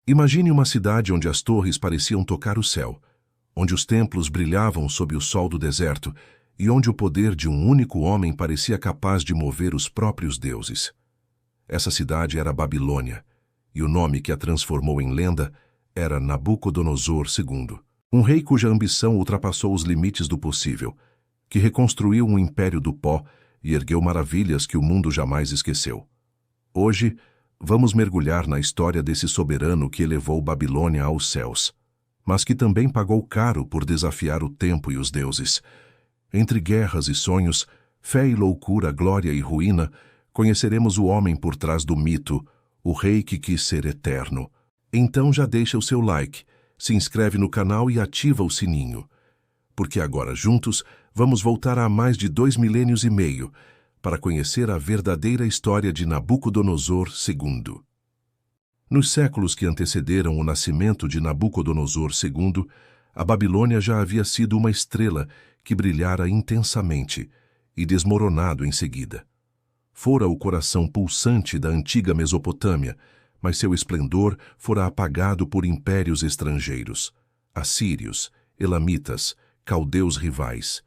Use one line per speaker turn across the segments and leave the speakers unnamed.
Imagine uma cidade onde as torres pareciam tocar o céu, onde os templos brilhavam sob o sol do deserto e onde o poder de um único homem parecia capaz de mover os próprios deuses. Essa cidade era Babilônia, e o nome que a transformou em lenda era Nabucodonosor II, um rei cuja ambição ultrapassou os limites do possível, que reconstruiu um império do pó e ergueu maravilhas que o mundo jamais esqueceu. Hoje, vamos mergulhar na história desse soberano que elevou Babilônia aos céus, mas que também pagou caro por desafiar o tempo e os deuses. Entre guerras e sonhos, fé e loucura, glória e ruína, conheceremos o homem por trás do mito, o rei que quis ser eterno. Então já deixa o seu like, se inscreve no canal e ativa o sininho, porque agora juntos vamos voltar a mais de 2 milênios e meio para conhecer a verdadeira história de Nabucodonosor II. Nos séculos que antecederam o nascimento de Nabucodonosor II, a Babilônia já havia sido uma estrela que brilhara intensamente e desmoronado em seguida. Fora o coração pulsante da antiga Mesopotâmia, mas seu esplendor fora apagado por impérios estrangeiros, assírios, elamitas, caldeus rivais.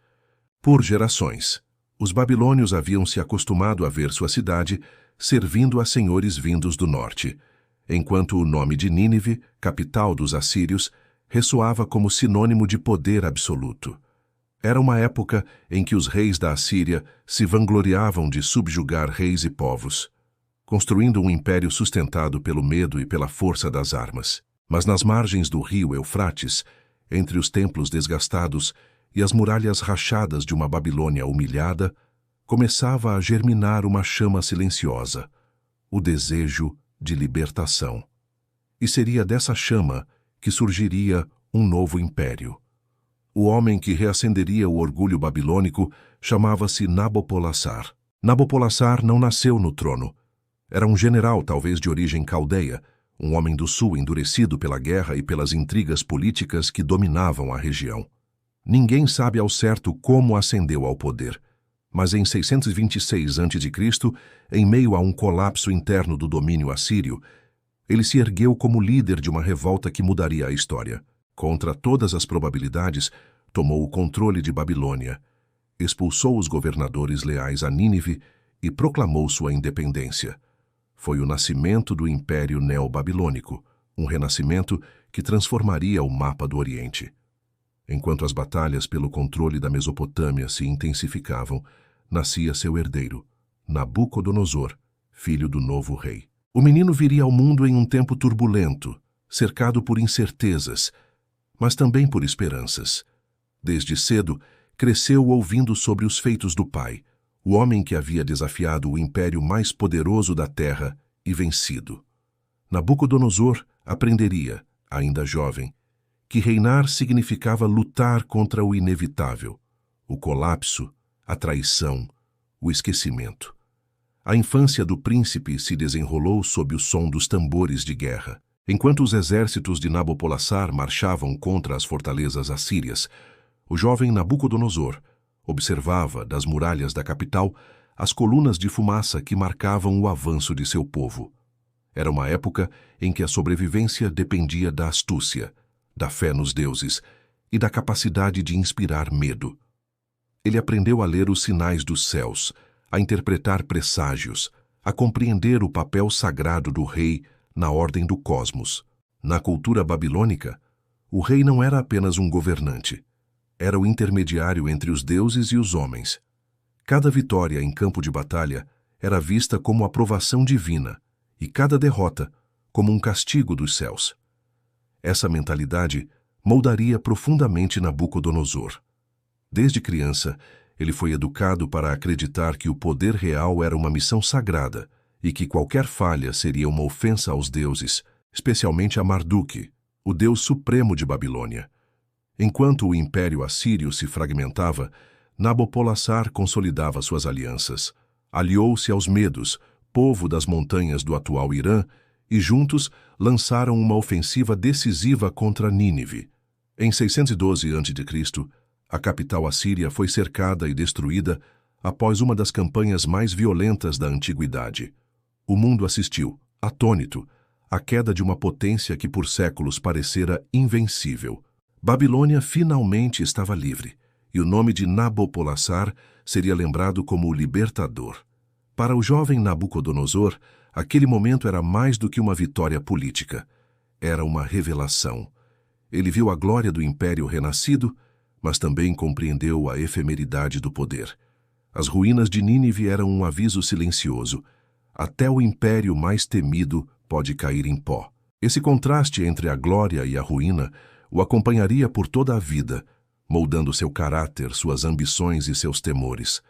Por gerações, os babilônios haviam se acostumado a ver sua cidade servindo a senhores vindos do norte, enquanto o nome de Nínive, capital dos assírios, ressoava como sinônimo de poder absoluto. Era uma época em que os reis da Assíria se vangloriavam de subjugar reis e povos, construindo um império sustentado pelo medo e pela força das armas. Mas nas margens do rio Eufrates, entre os templos desgastados e as muralhas rachadas de uma Babilônia humilhada, começava a germinar uma chama silenciosa, o desejo de libertação. E seria dessa chama que surgiria um novo império. O homem que reacenderia o orgulho babilônico chamava-se Nabopolassar. Nabopolassar não nasceu no trono. Era um general, talvez de origem caldeia, um homem do sul endurecido pela guerra e pelas intrigas políticas que dominavam a região. Ninguém sabe ao certo como ascendeu ao poder, mas em 626 a.C., em meio a um colapso interno do domínio assírio, ele se ergueu como líder de uma revolta que mudaria a história. Contra todas as probabilidades, tomou o controle de Babilônia, expulsou os governadores leais a Nínive e proclamou sua independência. Foi o nascimento do Império Neobabilônico, um renascimento que transformaria o mapa do Oriente. Enquanto as batalhas pelo controle da Mesopotâmia se intensificavam, nascia seu herdeiro, Nabucodonosor, filho do novo rei. O menino viria ao mundo em um tempo turbulento, cercado por incertezas, mas também por esperanças. Desde cedo, cresceu ouvindo sobre os feitos do pai, o homem que havia desafiado o império mais poderoso da terra e vencido. Nabucodonosor aprenderia, ainda jovem, que reinar significava lutar contra o inevitável, o colapso, a traição, o esquecimento. A infância do príncipe se desenrolou sob o som dos tambores de guerra. Enquanto os exércitos de Nabopolassar marchavam contra as fortalezas assírias, o jovem Nabucodonosor observava, das muralhas da capital, as colunas de fumaça que marcavam o avanço de seu povo. Era uma época em que a sobrevivência dependia da astúcia, da fé nos deuses e da capacidade de inspirar medo. Ele aprendeu a ler os sinais dos céus, a interpretar presságios, a compreender o papel sagrado do rei na ordem do cosmos. Na cultura babilônica, o rei não era apenas um governante. Era o intermediário entre os deuses e os homens. Cada vitória em campo de batalha era vista como aprovação divina e cada derrota como um castigo dos céus. Essa mentalidade moldaria profundamente Nabucodonosor. Desde criança, ele foi educado para acreditar que o poder real era uma missão sagrada e que qualquer falha seria uma ofensa aos deuses, especialmente a Marduk, o deus supremo de Babilônia. Enquanto o Império Assírio se fragmentava, Nabopolassar consolidava suas alianças. Aliou-se aos Medos, povo das montanhas do atual Irã, e juntos lançaram uma ofensiva decisiva contra Nínive. Em 612 a.C., a capital assíria foi cercada e destruída após uma das campanhas mais violentas da antiguidade. O mundo assistiu, atônito, a queda de uma potência que por séculos parecera invencível. Babilônia finalmente estava livre, e o nome de Nabopolassar seria lembrado como o libertador. Para o jovem Nabucodonosor, aquele momento era mais do que uma vitória política. Era uma revelação. Ele viu a glória do império renascido, mas também compreendeu a efemeridade do poder. As ruínas de Nínive eram um aviso silencioso. Até o império mais temido pode cair em pó. Esse contraste entre a glória e a ruína o acompanharia por toda a vida, moldando seu caráter, suas ambições e seus temores.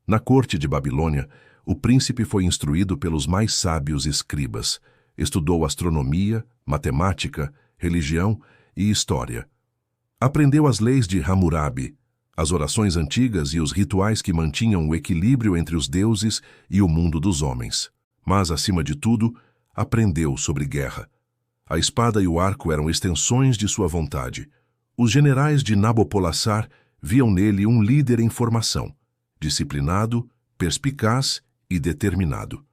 Na corte de Babilônia, o príncipe foi instruído pelos mais sábios escribas. Estudou astronomia, matemática, religião e história. Aprendeu as leis de Hammurabi, as orações antigas e os rituais que mantinham o equilíbrio entre os deuses e o mundo dos homens. Mas, acima de tudo, aprendeu sobre guerra. A espada e o arco eram extensões de sua vontade. Os generais de Nabopolassar viam nele um líder em formação, disciplinado, perspicaz e determinado.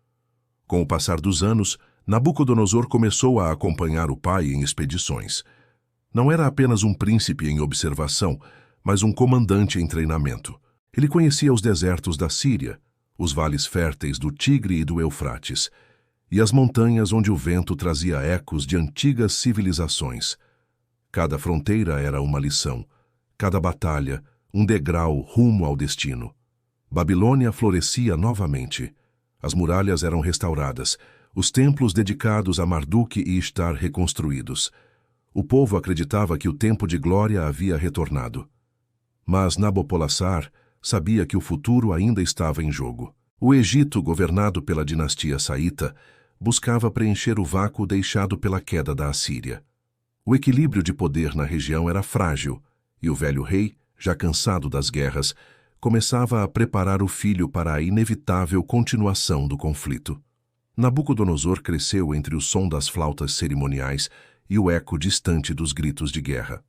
Com o passar dos anos, Nabucodonosor começou a acompanhar o pai em expedições. Não era apenas um príncipe em observação, mas um comandante em treinamento. Ele conhecia os desertos da Síria, os vales férteis do Tigre e do Eufrates, e as montanhas onde o vento trazia ecos de antigas civilizações. Cada fronteira era uma lição, cada batalha, um degrau rumo ao destino. Babilônia florescia novamente. As muralhas eram restauradas, os templos dedicados a Marduk e Ishtar reconstruídos. O povo acreditava que o tempo de glória havia retornado. Mas Nabopolassar sabia que o futuro ainda estava em jogo. O Egito, governado pela dinastia saíta, buscava preencher o vácuo deixado pela queda da Assíria. O equilíbrio de poder na região era frágil, e o velho rei, já cansado das guerras, começava a preparar o filho para a inevitável continuação do conflito. Nabucodonosor cresceu entre o som das flautas cerimoniais e o eco distante dos gritos de guerra.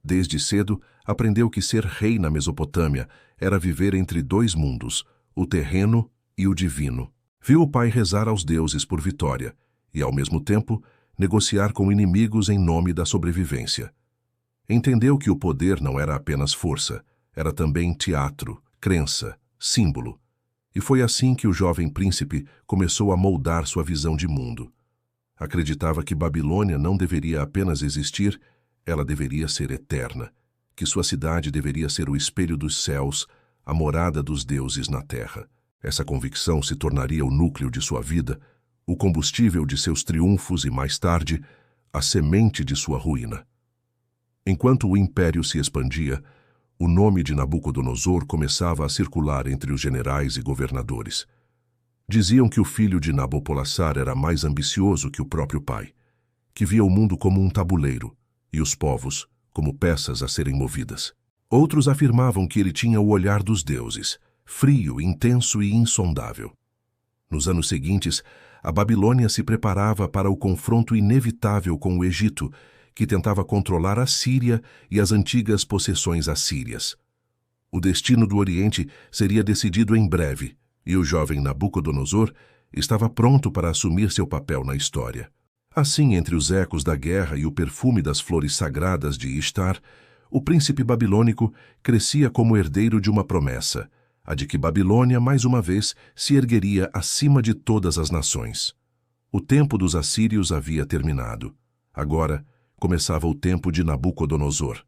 Desde cedo, aprendeu que ser rei na Mesopotâmia era viver entre dois mundos, o terreno e o divino. Viu o pai rezar aos deuses por vitória e, ao mesmo tempo, negociar com inimigos em nome da sobrevivência. Entendeu que o poder não era apenas força, era também teatro, crença, símbolo. E foi assim que o jovem príncipe começou a moldar sua visão de mundo. Acreditava que Babilônia não deveria apenas existir, ela deveria ser eterna, que sua cidade deveria ser o espelho dos céus, a morada dos deuses na terra. Essa convicção se tornaria o núcleo de sua vida, o combustível de seus triunfos e, mais tarde, a semente de sua ruína. Enquanto o império se expandia, o nome de Nabucodonosor começava a circular entre os generais e governadores. Diziam que o filho de Nabopolassar era mais ambicioso que o próprio pai, que via o mundo como um tabuleiro e os povos como peças a serem movidas. Outros afirmavam que ele tinha o olhar dos deuses, frio, intenso e insondável. Nos anos seguintes, a Babilônia se preparava para o confronto inevitável com o Egito, que tentava controlar a Síria e as antigas possessões assírias. O destino do Oriente seria decidido em breve, e o jovem Nabucodonosor estava pronto para assumir seu papel na história. Assim, entre os ecos da guerra e o perfume das flores sagradas de Ishtar, o príncipe babilônico crescia como herdeiro de uma promessa, a de que Babilônia, mais uma vez, se ergueria acima de todas as nações. O tempo dos assírios havia terminado. Agora, começava o tempo de Nabucodonosor.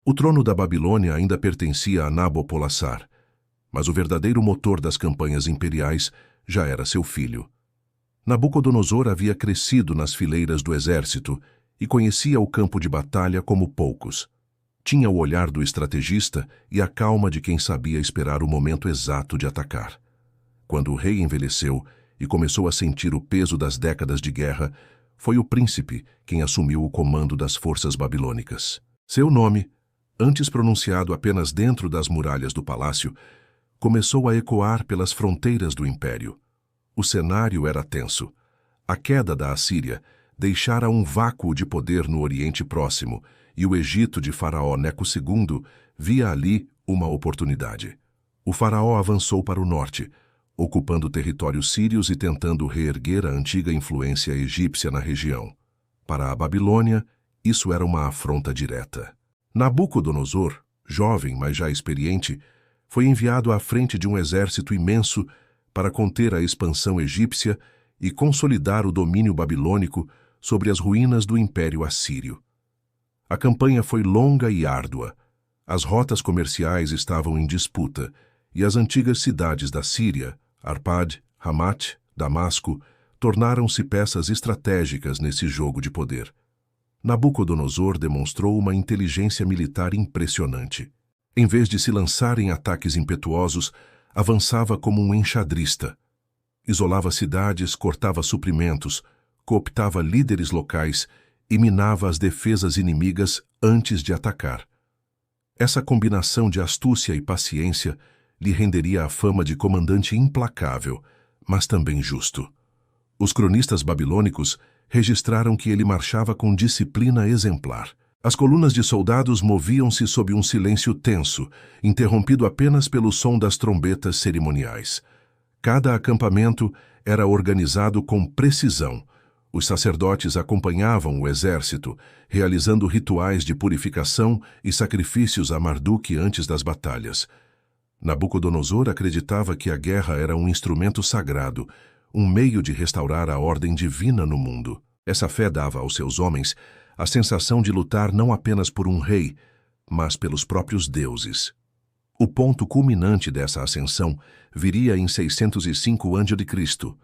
O trono da Babilônia ainda pertencia a Nabopolassar, mas o verdadeiro motor das campanhas imperiais já era seu filho. Nabucodonosor havia crescido nas fileiras do exército e conhecia o campo de batalha como poucos. Tinha o olhar do estrategista e a calma de quem sabia esperar o momento exato de atacar. Quando o rei envelheceu e começou a sentir o peso das décadas de guerra, foi o príncipe quem assumiu o comando das forças babilônicas. Seu nome, antes pronunciado apenas dentro das muralhas do palácio, começou a ecoar pelas fronteiras do império. O cenário era tenso. A queda da Assíria deixara um vácuo de poder no Oriente Próximo e o Egito de Faraó Neco II via ali uma oportunidade. O faraó avançou para o norte, ocupando territórios sírios e tentando reerguer a antiga influência egípcia na região. Para a Babilônia, isso era uma afronta direta. Nabucodonosor, jovem, mas já experiente, foi enviado à frente de um exército imenso para conter a expansão egípcia e consolidar o domínio babilônico sobre as ruínas do Império Assírio. A campanha foi longa e árdua. As rotas comerciais estavam em disputa, e as antigas cidades da Síria, Arpad, Hamat, Damasco, tornaram-se peças estratégicas nesse jogo de poder. Nabucodonosor demonstrou uma inteligência militar impressionante. Em vez de se lançar em ataques impetuosos, avançava como um enxadrista. Isolava cidades, cortava suprimentos, cooptava líderes locais e minava as defesas inimigas antes de atacar. Essa combinação de astúcia e paciência lhe renderia a fama de comandante implacável, mas também justo. Os cronistas babilônicos registraram que ele marchava com disciplina exemplar. As colunas de soldados moviam-se sob um silêncio tenso, interrompido apenas pelo som das trombetas cerimoniais. Cada acampamento era organizado com precisão. Os sacerdotes acompanhavam o exército, realizando rituais de purificação e sacrifícios a Marduk antes das batalhas. Nabucodonosor acreditava que a guerra era um instrumento sagrado, um meio de restaurar a ordem divina no mundo. Essa fé dava aos seus homens a sensação de lutar não apenas por um rei, mas pelos próprios deuses. O ponto culminante dessa ascensão viria em 605 a.C.,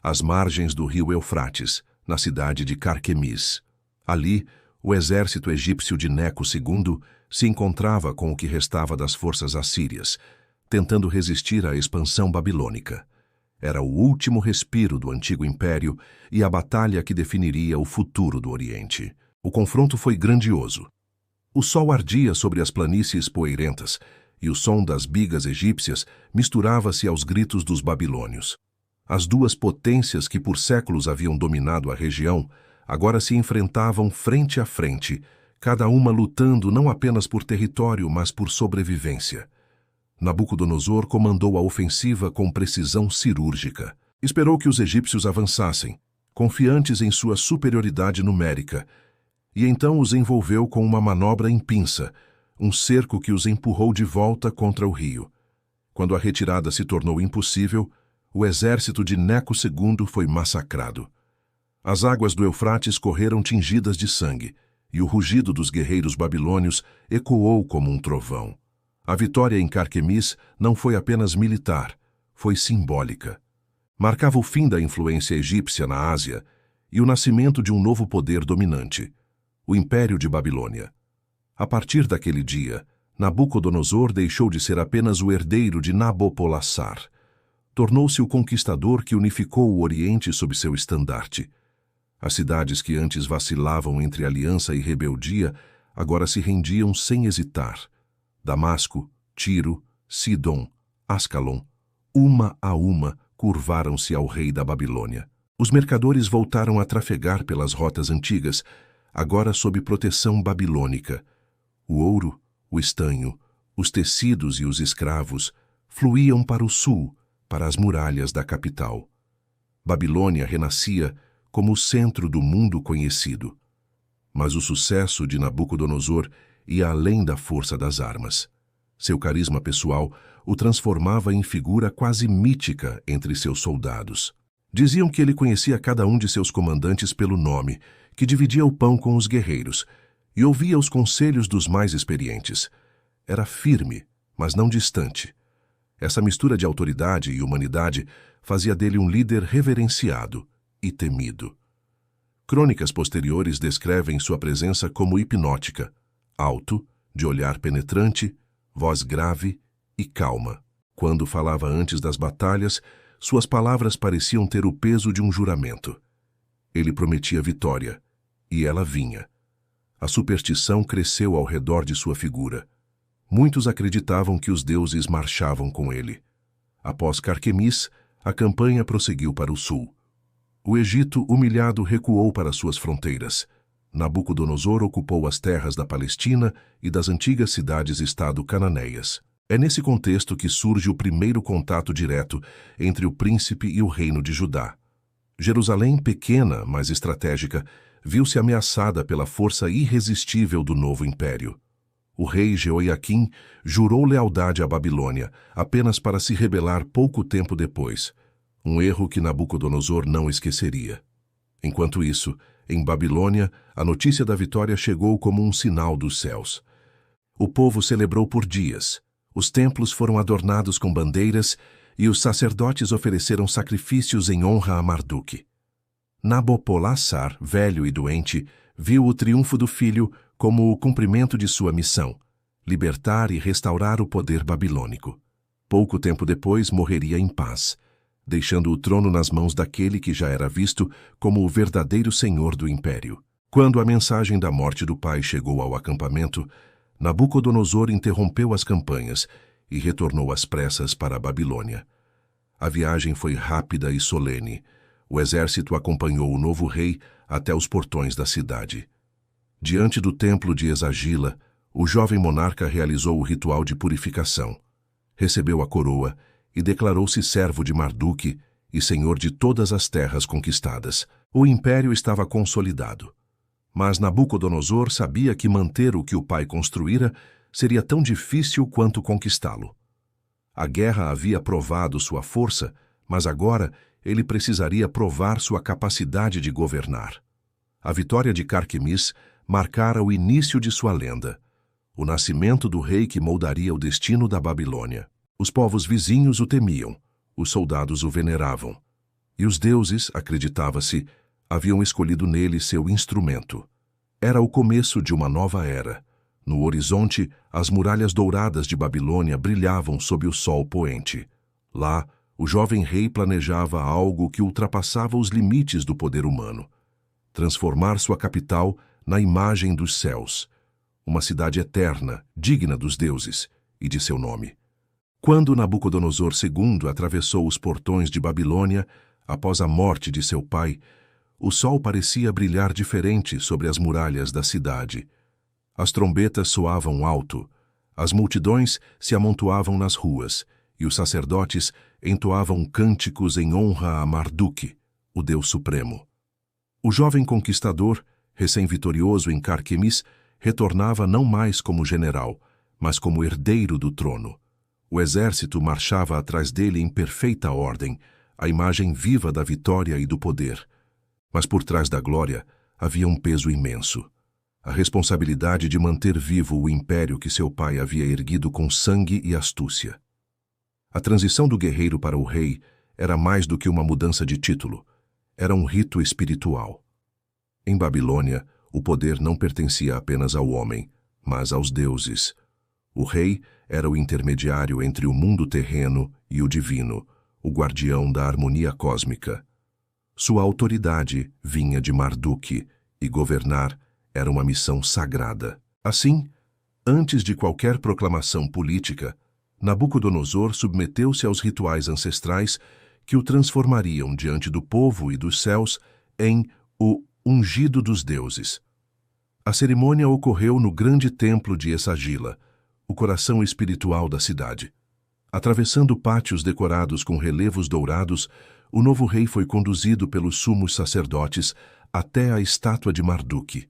às margens do rio Eufrates, na cidade de Carquemis. Ali, o exército egípcio de Neco II se encontrava com o que restava das forças assírias, tentando resistir à expansão babilônica. Era o último respiro do antigo império e a batalha que definiria o futuro do Oriente. O confronto foi grandioso. O sol ardia sobre as planícies poeirentas e o som das bigas egípcias misturava-se aos gritos dos babilônios. As duas potências que por séculos haviam dominado a região agora se enfrentavam frente a frente, cada uma lutando não apenas por território, mas por sobrevivência. Nabucodonosor comandou a ofensiva com precisão cirúrgica. Esperou que os egípcios avançassem, confiantes em sua superioridade numérica, e então os envolveu com uma manobra em pinça, um cerco que os empurrou de volta contra o rio. Quando a retirada se tornou impossível, o exército de Neco II foi massacrado. As águas do Eufrates correram tingidas de sangue, e o rugido dos guerreiros babilônios ecoou como um trovão. A vitória em Carquemis não foi apenas militar, foi simbólica. Marcava o fim da influência egípcia na Ásia e o nascimento de um novo poder dominante, o Império de Babilônia. A partir daquele dia, Nabucodonosor deixou de ser apenas o herdeiro de Nabopolassar. Tornou-se o conquistador que unificou o Oriente sob seu estandarte. As cidades que antes vacilavam entre aliança e rebeldia agora se rendiam sem hesitar. Damasco, Tiro, Sidom, Ascalon, uma a uma, curvaram-se ao rei da Babilônia. Os mercadores voltaram a trafegar pelas rotas antigas, agora sob proteção babilônica. O ouro, o estanho, os tecidos e os escravos fluíam para o sul, para as muralhas da capital. Babilônia renascia como o centro do mundo conhecido. Mas o sucesso de Nabucodonosor ia além da força das armas. Seu carisma pessoal o transformava em figura quase mítica entre seus soldados. Diziam que ele conhecia cada um de seus comandantes pelo nome, que dividia o pão com os guerreiros e ouvia os conselhos dos mais experientes. Era firme, mas não distante. Essa mistura de autoridade e humanidade fazia dele um líder reverenciado e temido. Crônicas posteriores descrevem sua presença como hipnótica, alto, de olhar penetrante, voz grave e calma. Quando falava antes das batalhas, suas palavras pareciam ter o peso de um juramento. Ele prometia vitória, e ela vinha. A superstição cresceu ao redor de sua figura. Muitos acreditavam que os deuses marchavam com ele. Após Carquemis, a campanha prosseguiu para o sul. O Egito, humilhado, recuou para suas fronteiras. Nabucodonosor ocupou as terras da Palestina e das antigas cidades-estado cananeias. É nesse contexto que surge o primeiro contato direto entre o príncipe e o reino de Judá. Jerusalém, pequena, mas estratégica, viu-se ameaçada pela força irresistível do novo império. O rei Jeoiaquim jurou lealdade à Babilônia, apenas para se rebelar pouco tempo depois, um erro que Nabucodonosor não esqueceria. Enquanto isso, em Babilônia, a notícia da vitória chegou como um sinal dos céus. O povo celebrou por dias, os templos foram adornados com bandeiras e os sacerdotes ofereceram sacrifícios em honra a Marduque. Nabopolassar, velho e doente, viu o triunfo do filho como o cumprimento de sua missão, libertar e restaurar o poder babilônico. Pouco tempo depois morreria em paz, deixando o trono nas mãos daquele que já era visto como o verdadeiro senhor do império. Quando a mensagem da morte do pai chegou ao acampamento, Nabucodonosor interrompeu as campanhas e retornou às pressas para a Babilônia. A viagem foi rápida e solene. O exército acompanhou o novo rei até os portões da cidade. Diante do templo de Esagila, o jovem monarca realizou o ritual de purificação. Recebeu a coroa e declarou-se servo de Marduque e senhor de todas as terras conquistadas. O império estava consolidado. Mas Nabucodonosor sabia que manter o que o pai construíra seria tão difícil quanto conquistá-lo. A guerra havia provado sua força, mas agora ele precisaria provar sua capacidade de governar. A vitória de Carquemis marcara o início de sua lenda, o nascimento do rei que moldaria o destino da Babilônia. Os povos vizinhos o temiam, os soldados o veneravam, e os deuses, acreditava-se, haviam escolhido nele seu instrumento. Era o começo de uma nova era. No horizonte, as muralhas douradas de Babilônia brilhavam sob o sol poente. Lá, o jovem rei planejava algo que ultrapassava os limites do poder humano: transformar sua capital na imagem dos céus, uma cidade eterna, digna dos deuses e de seu nome. Quando Nabucodonosor II atravessou os portões de Babilônia, após a morte de seu pai, o sol parecia brilhar diferente sobre as muralhas da cidade. As trombetas soavam alto, as multidões se amontoavam nas ruas, e os sacerdotes entoavam cânticos em honra a Marduque, o Deus Supremo. O jovem conquistador, recém-vitorioso em Carquemis, retornava não mais como general, mas como herdeiro do trono. O exército marchava atrás dele em perfeita ordem, a imagem viva da vitória e do poder. Mas por trás da glória havia um peso imenso: a responsabilidade de manter vivo o império que seu pai havia erguido com sangue e astúcia. A transição do guerreiro para o rei era mais do que uma mudança de título, era um rito espiritual. Em Babilônia, o poder não pertencia apenas ao homem, mas aos deuses. O rei era o intermediário entre o mundo terreno e o divino, o guardião da harmonia cósmica. Sua autoridade vinha de Marduque, e governar era uma missão sagrada. Assim, antes de qualquer proclamação política, Nabucodonosor submeteu-se aos rituais ancestrais que o transformariam diante do povo e dos céus em o ungido dos deuses. A cerimônia ocorreu no grande templo de Esagila, o coração espiritual da cidade. Atravessando pátios decorados com relevos dourados, o novo rei foi conduzido pelos sumos sacerdotes até a estátua de Marduque.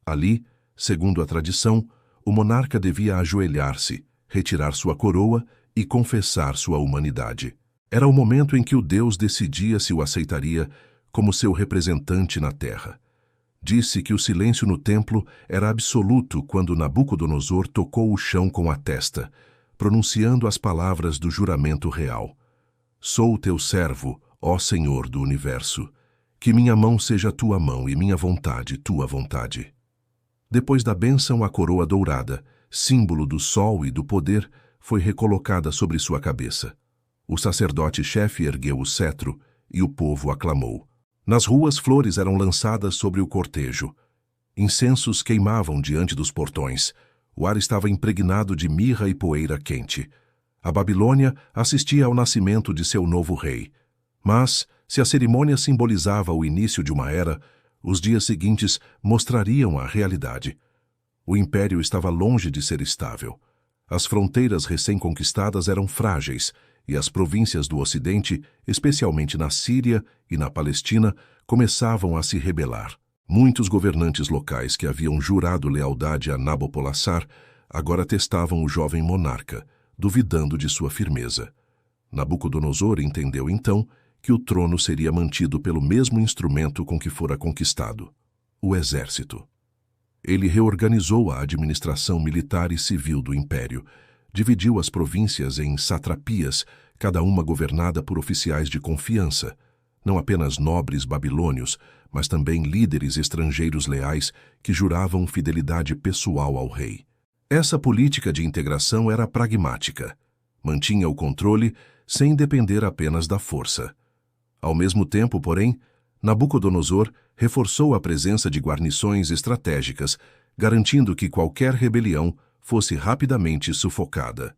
Ali, segundo a tradição, o monarca devia ajoelhar-se, retirar sua coroa e confessar sua humanidade. Era o momento em que o Deus decidia se o aceitaria como seu representante na terra. Disse que o silêncio no templo era absoluto quando Nabucodonosor tocou o chão com a testa, pronunciando as palavras do juramento real: "Sou teu servo, ó Senhor do universo. Que minha mão seja tua mão e minha vontade tua vontade." Depois da bênção, a coroa dourada, símbolo do sol e do poder, foi recolocada sobre sua cabeça. O sacerdote-chefe ergueu o cetro e o povo aclamou. Nas ruas, flores eram lançadas sobre o cortejo. Incensos queimavam diante dos portões. O ar estava impregnado de mirra e poeira quente. A Babilônia assistia ao nascimento de seu novo rei. Mas, se a cerimônia simbolizava o início de uma era, os dias seguintes mostrariam a realidade. O império estava longe de ser estável. As fronteiras recém-conquistadas eram frágeis, e as províncias do Ocidente, especialmente na Síria e na Palestina, começavam a se rebelar. Muitos governantes locais que haviam jurado lealdade a Nabopolassar agora testavam o jovem monarca, duvidando de sua firmeza. Nabucodonosor entendeu então que o trono seria mantido pelo mesmo instrumento com que fora conquistado, o exército. Ele reorganizou a administração militar e civil do império, dividiu as províncias em satrapias, cada uma governada por oficiais de confiança, não apenas nobres babilônios, mas também líderes estrangeiros leais que juravam fidelidade pessoal ao rei. Essa política de integração era pragmática. Mantinha o controle sem depender apenas da força. Ao mesmo tempo, porém, Nabucodonosor reforçou a presença de guarnições estratégicas, garantindo que qualquer rebelião fosse rapidamente sufocada.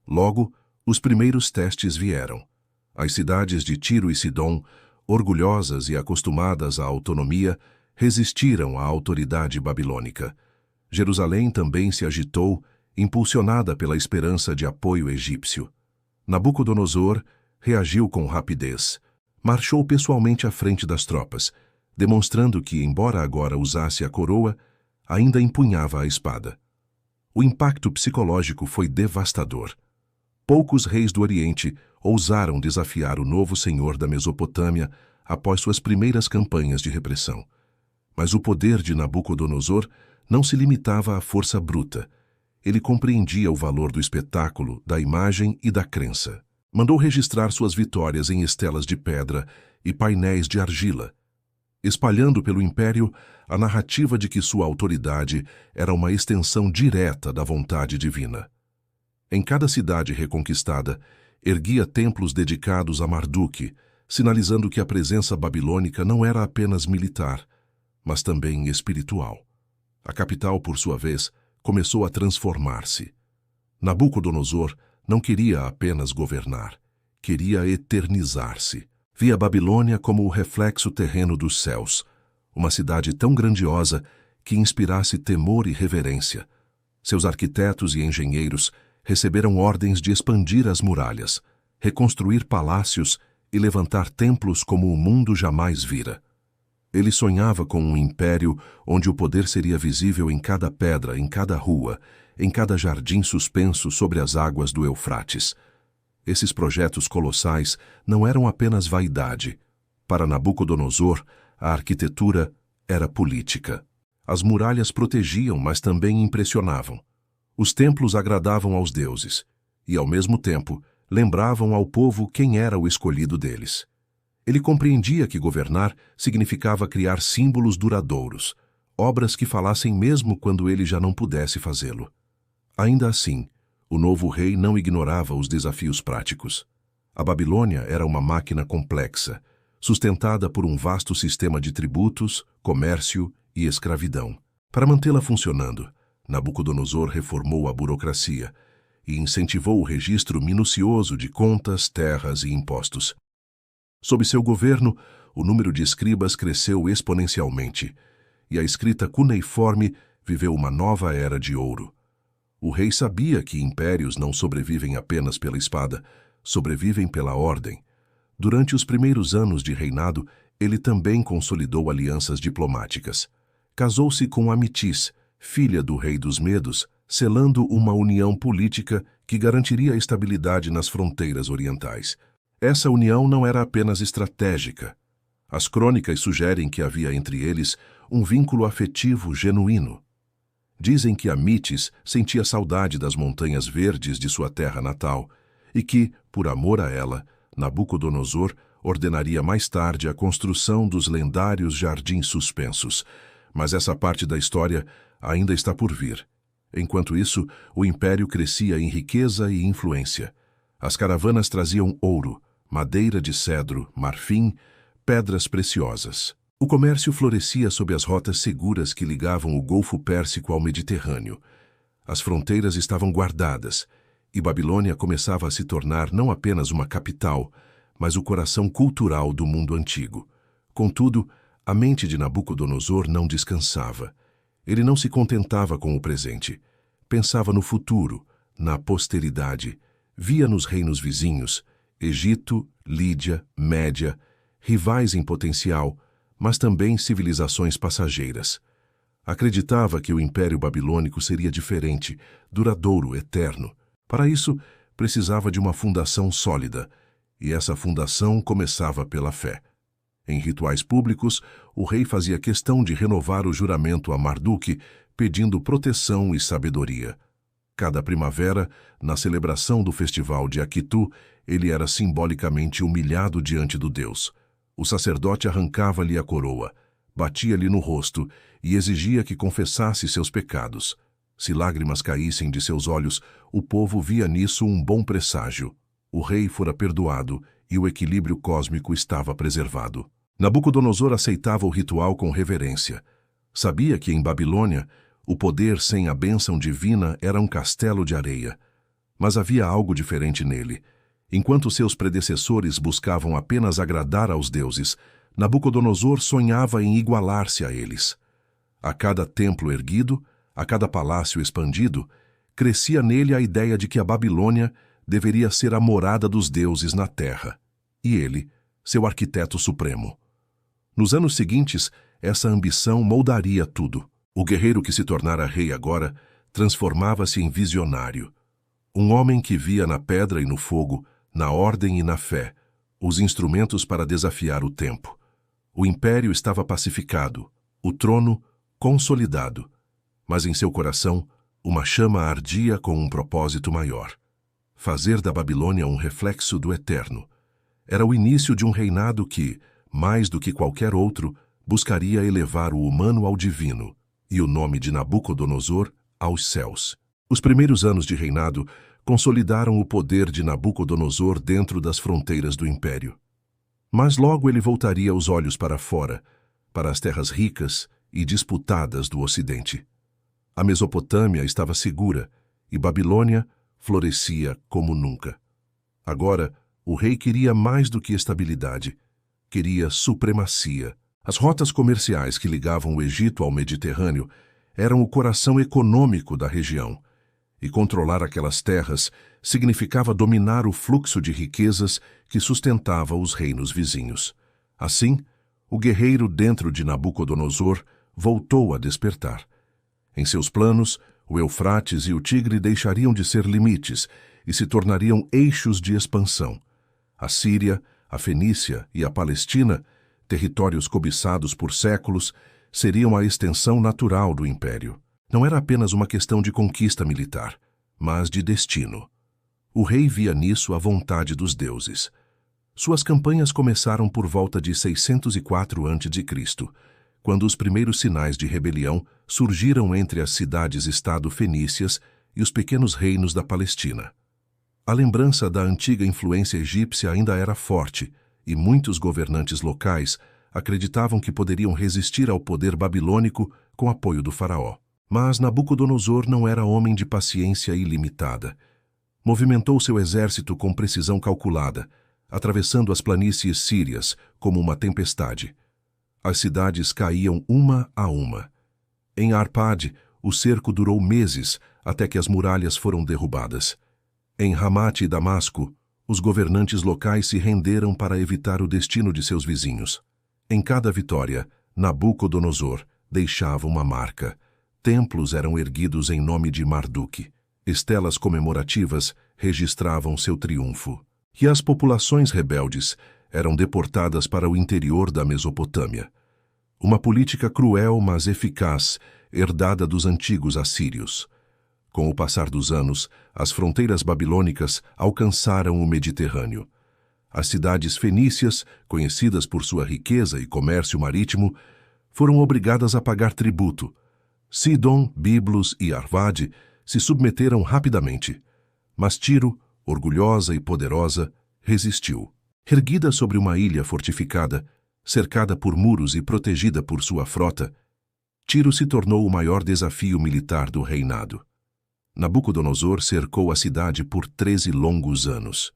Logo, os primeiros testes vieram. As cidades de Tiro e Sidom, orgulhosas e acostumadas à autonomia, resistiram à autoridade babilônica. Jerusalém também se agitou, impulsionada pela esperança de apoio egípcio. Nabucodonosor reagiu com rapidez. Marchou pessoalmente à frente das tropas, demonstrando que, embora agora usasse a coroa, ainda empunhava a espada. O impacto psicológico foi devastador. Poucos reis do Oriente ousaram desafiar o novo senhor da Mesopotâmia após suas primeiras campanhas de repressão. Mas o poder de Nabucodonosor não se limitava à força bruta. Ele compreendia o valor do espetáculo, da imagem e da crença. Mandou registrar suas vitórias em estelas de pedra e painéis de argila, espalhando pelo império a narrativa de que sua autoridade era uma extensão direta da vontade divina. Em cada cidade reconquistada, erguia templos dedicados a Marduk, sinalizando que a presença babilônica não era apenas militar, mas também espiritual. A capital, por sua vez, começou a transformar-se. Nabucodonosor não queria apenas governar, queria eternizar-se. Via a Babilônia como o reflexo terreno dos céus, uma cidade tão grandiosa que inspirasse temor e reverência. Seus arquitetos e engenheiros receberam ordens de expandir as muralhas, reconstruir palácios e levantar templos como o mundo jamais vira. Ele sonhava com um império onde o poder seria visível em cada pedra, em cada rua, em cada jardim suspenso sobre as águas do Eufrates. Esses projetos colossais não eram apenas vaidade. Para Nabucodonosor, a arquitetura era política. As muralhas protegiam, mas também impressionavam. Os templos agradavam aos deuses e, ao mesmo tempo, lembravam ao povo quem era o escolhido deles. Ele compreendia que governar significava criar símbolos duradouros, obras que falassem mesmo quando ele já não pudesse fazê-lo. Ainda assim, o novo rei não ignorava os desafios práticos. A Babilônia era uma máquina complexa, sustentada por um vasto sistema de tributos, comércio e escravidão. Para mantê-la funcionando, Nabucodonosor reformou a burocracia e incentivou o registro minucioso de contas, terras e impostos. Sob seu governo, o número de escribas cresceu exponencialmente, e a escrita cuneiforme viveu uma nova era de ouro. O rei sabia que impérios não sobrevivem apenas pela espada, sobrevivem pela ordem. Durante os primeiros anos de reinado, ele também consolidou alianças diplomáticas. Casou-se com Amitis, filha do rei dos Medos, selando uma união política que garantiria a estabilidade nas fronteiras orientais. Essa união não era apenas estratégica. As crônicas sugerem que havia entre eles um vínculo afetivo genuíno. Dizem que Amitis sentia saudade das montanhas verdes de sua terra natal e que, por amor a ela, Nabucodonosor ordenaria mais tarde a construção dos lendários jardins suspensos. Mas essa parte da história ainda está por vir. Enquanto isso, o império crescia em riqueza e influência. As caravanas traziam ouro, madeira de cedro, marfim, pedras preciosas. O comércio florescia sob as rotas seguras que ligavam o Golfo Pérsico ao Mediterrâneo. As fronteiras estavam guardadas, e Babilônia começava a se tornar não apenas uma capital, mas o coração cultural do mundo antigo. Contudo, a mente de Nabucodonosor não descansava. Ele não se contentava com o presente. Pensava no futuro, na posteridade, via nos reinos vizinhos, Egito, Lídia, Média, rivais em potencial, mas também civilizações passageiras. Acreditava que o Império Babilônico seria diferente, duradouro, eterno. Para isso, precisava de uma fundação sólida, e essa fundação começava pela fé. Em rituais públicos, o rei fazia questão de renovar o juramento a Marduk, pedindo proteção e sabedoria. Cada primavera, na celebração do festival de Akitu, ele era simbolicamente humilhado diante do deus. O sacerdote arrancava-lhe a coroa, batia-lhe no rosto e exigia que confessasse seus pecados. Se lágrimas caíssem de seus olhos, o povo via nisso um bom presságio. O rei fora perdoado e o equilíbrio cósmico estava preservado. Nabucodonosor aceitava o ritual com reverência. Sabia que em Babilônia, o poder sem a bênção divina era um castelo de areia. Mas havia algo diferente nele. Enquanto seus predecessores buscavam apenas agradar aos deuses, Nabucodonosor sonhava em igualar-se a eles. A cada templo erguido, a cada palácio expandido, crescia nele a ideia de que a Babilônia deveria ser a morada dos deuses na terra, e ele, seu arquiteto supremo. Nos anos seguintes, essa ambição moldaria tudo. O guerreiro que se tornara rei agora transformava-se em visionário. Um homem que via na pedra e no fogo, na ordem e na fé, os instrumentos para desafiar o tempo. O império estava pacificado, o trono consolidado, mas em seu coração uma chama ardia com um propósito maior. Fazer da Babilônia um reflexo do eterno. Era o início de um reinado que, mais do que qualquer outro, buscaria elevar o humano ao divino e o nome de Nabucodonosor aos céus. Os primeiros anos de reinado consolidaram o poder de Nabucodonosor dentro das fronteiras do império. Mas logo ele voltaria os olhos para fora, para as terras ricas e disputadas do Ocidente. A Mesopotâmia estava segura e Babilônia florescia como nunca. Agora, o rei queria mais do que estabilidade, queria supremacia. As rotas comerciais que ligavam o Egito ao Mediterrâneo eram o coração econômico da região, e controlar aquelas terras significava dominar o fluxo de riquezas que sustentava os reinos vizinhos. Assim, o guerreiro dentro de Nabucodonosor voltou a despertar. Em seus planos, o Eufrates e o Tigre deixariam de ser limites e se tornariam eixos de expansão. A Síria, a Fenícia e a Palestina, territórios cobiçados por séculos, seriam a extensão natural do império. Não era apenas uma questão de conquista militar, mas de destino. O rei via nisso a vontade dos deuses. Suas campanhas começaram por volta de 604 a.C., quando os primeiros sinais de rebelião surgiram entre as cidades-estado fenícias e os pequenos reinos da Palestina. A lembrança da antiga influência egípcia ainda era forte, e muitos governantes locais acreditavam que poderiam resistir ao poder babilônico com apoio do faraó. Mas Nabucodonosor não era homem de paciência ilimitada. Movimentou seu exército com precisão calculada, atravessando as planícies sírias como uma tempestade. As cidades caíam uma a uma. Em Arpade, o cerco durou meses até que as muralhas foram derrubadas. Em Ramate e Damasco, os governantes locais se renderam para evitar o destino de seus vizinhos. Em cada vitória, Nabucodonosor deixava uma marca. Templos eram erguidos em nome de Marduk. Estelas comemorativas registravam seu triunfo. E as populações rebeldes eram deportadas para o interior da Mesopotâmia. Uma política cruel, mas eficaz, herdada dos antigos assírios. Com o passar dos anos, as fronteiras babilônicas alcançaram o Mediterrâneo. As cidades fenícias, conhecidas por sua riqueza e comércio marítimo, foram obrigadas a pagar tributo. Sidom, Biblos e Arvade se submeteram rapidamente, mas Tiro, orgulhosa e poderosa, resistiu. Erguida sobre uma ilha fortificada, cercada por muros e protegida por sua frota, Tiro se tornou o maior desafio militar do reinado. Nabucodonosor cercou a cidade por 13 longos anos,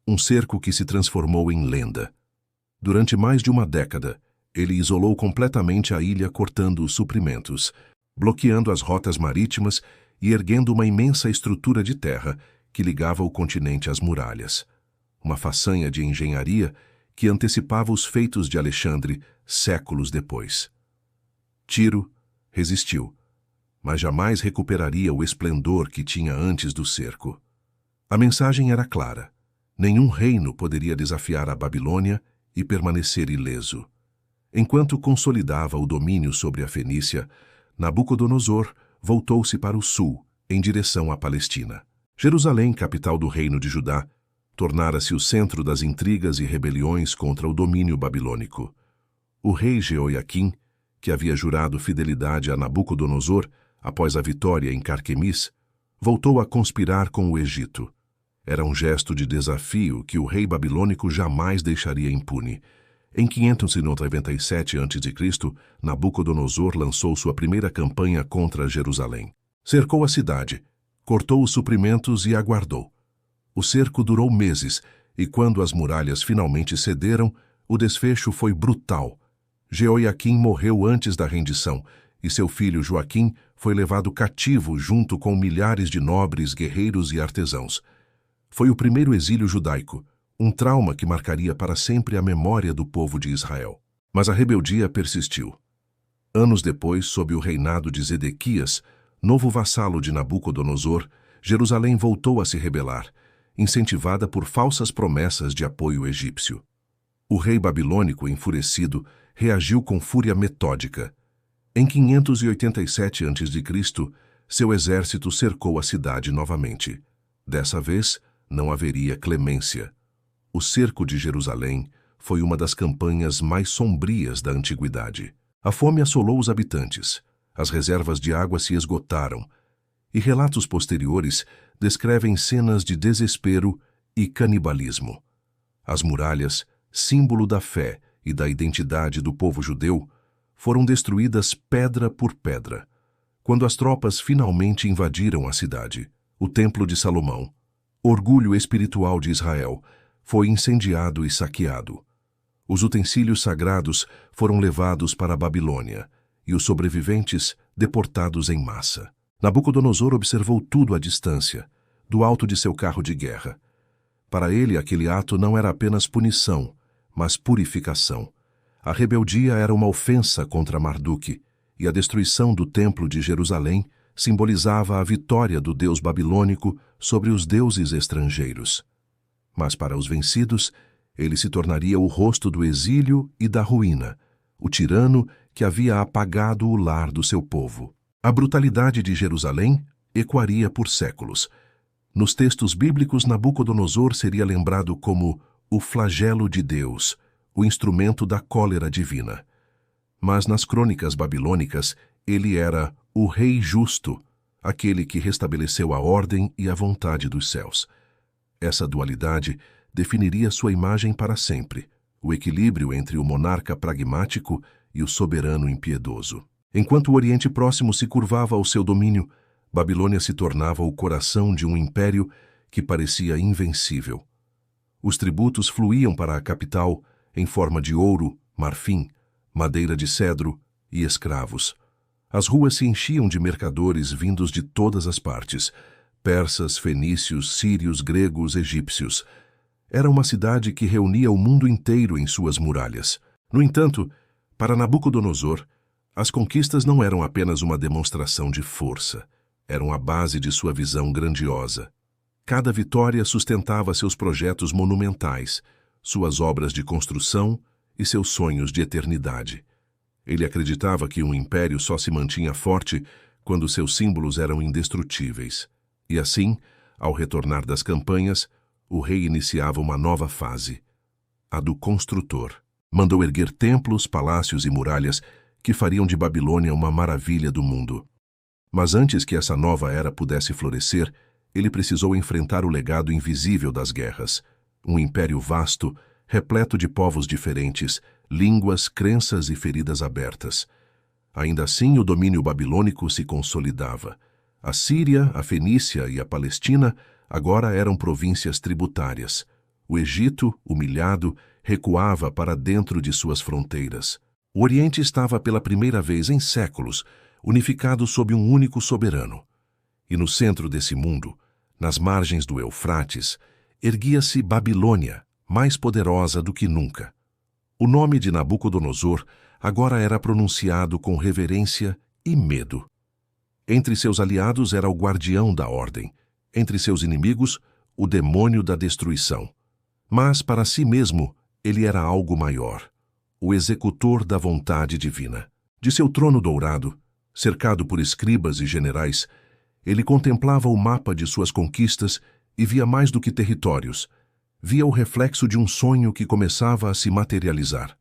um cerco que se transformou em lenda. Durante mais de uma década, ele isolou completamente a ilha cortando os suprimentos, bloqueando as rotas marítimas e erguendo uma imensa estrutura de terra que ligava o continente às muralhas. Uma façanha de engenharia que antecipava os feitos de Alexandre séculos depois. Tiro resistiu, mas jamais recuperaria o esplendor que tinha antes do cerco. A mensagem era clara: nenhum reino poderia desafiar a Babilônia e permanecer ileso. Enquanto consolidava o domínio sobre a Fenícia, Nabucodonosor voltou-se para o sul, em direção à Palestina. Jerusalém, capital do reino de Judá, tornara-se o centro das intrigas e rebeliões contra o domínio babilônico. O rei Jeoiaquim, que havia jurado fidelidade a Nabucodonosor após a vitória em Carquemis, voltou a conspirar com o Egito. Era um gesto de desafio que o rei babilônico jamais deixaria impune. Em 597 a.C., Nabucodonosor lançou sua primeira campanha contra Jerusalém. Cercou a cidade, cortou os suprimentos e aguardou. O cerco durou meses, e quando as muralhas finalmente cederam, o desfecho foi brutal. Jeoiaquim morreu antes da rendição, e seu filho Joaquim foi levado cativo junto com milhares de nobres, guerreiros e artesãos. Foi o primeiro exílio judaico, um trauma que marcaria para sempre a memória do povo de Israel. Mas a rebeldia persistiu. Anos depois, sob o reinado de Zedequias, novo vassalo de Nabucodonosor, Jerusalém voltou a se rebelar, incentivada por falsas promessas de apoio egípcio. O rei babilônico, enfurecido, reagiu com fúria metódica. Em 587 a.C., seu exército cercou a cidade novamente. Dessa vez, não haveria clemência. O cerco de Jerusalém foi uma das campanhas mais sombrias da antiguidade. A fome assolou os habitantes, as reservas de água se esgotaram, e relatos posteriores descrevem cenas de desespero e canibalismo. As muralhas, símbolo da fé e da identidade do povo judeu, foram destruídas pedra por pedra. Quando as tropas finalmente invadiram a cidade, o Templo de Salomão, orgulho espiritual de Israel, foi incendiado e saqueado. Os utensílios sagrados foram levados para a Babilônia e os sobreviventes deportados em massa. Nabucodonosor observou tudo à distância, do alto de seu carro de guerra. Para ele, aquele ato não era apenas punição, mas purificação. A rebeldia era uma ofensa contra Marduk, e a destruição do Templo de Jerusalém simbolizava a vitória do deus babilônico sobre os deuses estrangeiros. Mas para os vencidos, ele se tornaria o rosto do exílio e da ruína, o tirano que havia apagado o lar do seu povo. A brutalidade de Jerusalém ecoaria por séculos. Nos textos bíblicos, Nabucodonosor seria lembrado como o flagelo de Deus, o instrumento da cólera divina. Mas nas crônicas babilônicas, ele era o rei justo, aquele que restabeleceu a ordem e a vontade dos céus. Essa dualidade definiria sua imagem para sempre, o equilíbrio entre o monarca pragmático e o soberano impiedoso. Enquanto o Oriente Próximo se curvava ao seu domínio, Babilônia se tornava o coração de um império que parecia invencível. Os tributos fluíam para a capital em forma de ouro, marfim, madeira de cedro e escravos. As ruas se enchiam de mercadores vindos de todas as partes: persas, fenícios, sírios, gregos, egípcios. Era uma cidade que reunia o mundo inteiro em suas muralhas. No entanto, para Nabucodonosor, as conquistas não eram apenas uma demonstração de força, eram a base de sua visão grandiosa. Cada vitória sustentava seus projetos monumentais, suas obras de construção e seus sonhos de eternidade. Ele acreditava que um império só se mantinha forte quando seus símbolos eram indestrutíveis. E assim, ao retornar das campanhas, o rei iniciava uma nova fase, a do construtor. Mandou erguer templos, palácios e muralhas que fariam de Babilônia uma maravilha do mundo. Mas antes que essa nova era pudesse florescer, ele precisou enfrentar o legado invisível das guerras. Um império vasto, repleto de povos diferentes, línguas, crenças e feridas abertas. Ainda assim, o domínio babilônico se consolidava. A Síria, a Fenícia e a Palestina agora eram províncias tributárias. O Egito, humilhado, recuava para dentro de suas fronteiras. O Oriente estava pela primeira vez em séculos unificado sob um único soberano. E no centro desse mundo, nas margens do Eufrates, erguia-se Babilônia, mais poderosa do que nunca. O nome de Nabucodonosor agora era pronunciado com reverência e medo. Entre seus aliados era o guardião da ordem, entre seus inimigos, o demônio da destruição. Mas, para si mesmo, ele era algo maior, o executor da vontade divina. De seu trono dourado, cercado por escribas e generais, ele contemplava o mapa de suas conquistas e via mais do que territórios. Via o reflexo de um sonho que começava a se materializar.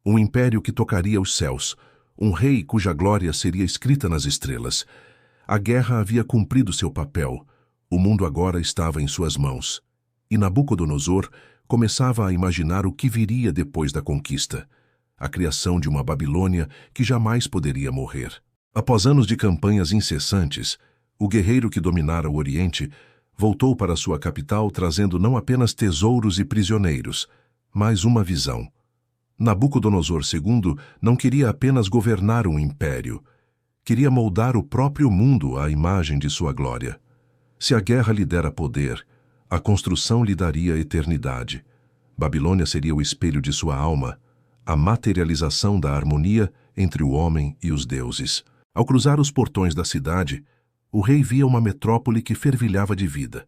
Um império que tocaria os céus, um rei cuja glória seria escrita nas estrelas. A guerra havia cumprido seu papel, o mundo agora estava em suas mãos. E Nabucodonosor começava a imaginar o que viria depois da conquista, a criação de uma Babilônia que jamais poderia morrer. Após anos de campanhas incessantes, o guerreiro que dominara o Oriente voltou para sua capital trazendo não apenas tesouros e prisioneiros, mas uma visão. Nabucodonosor II não queria apenas governar um império, queria moldar o próprio mundo à imagem de sua glória. Se a guerra lhe dera poder, a construção lhe daria eternidade. Babilônia seria o espelho de sua alma, a materialização da harmonia entre o homem e os deuses. Ao cruzar os portões da cidade, o rei via uma metrópole que fervilhava de vida.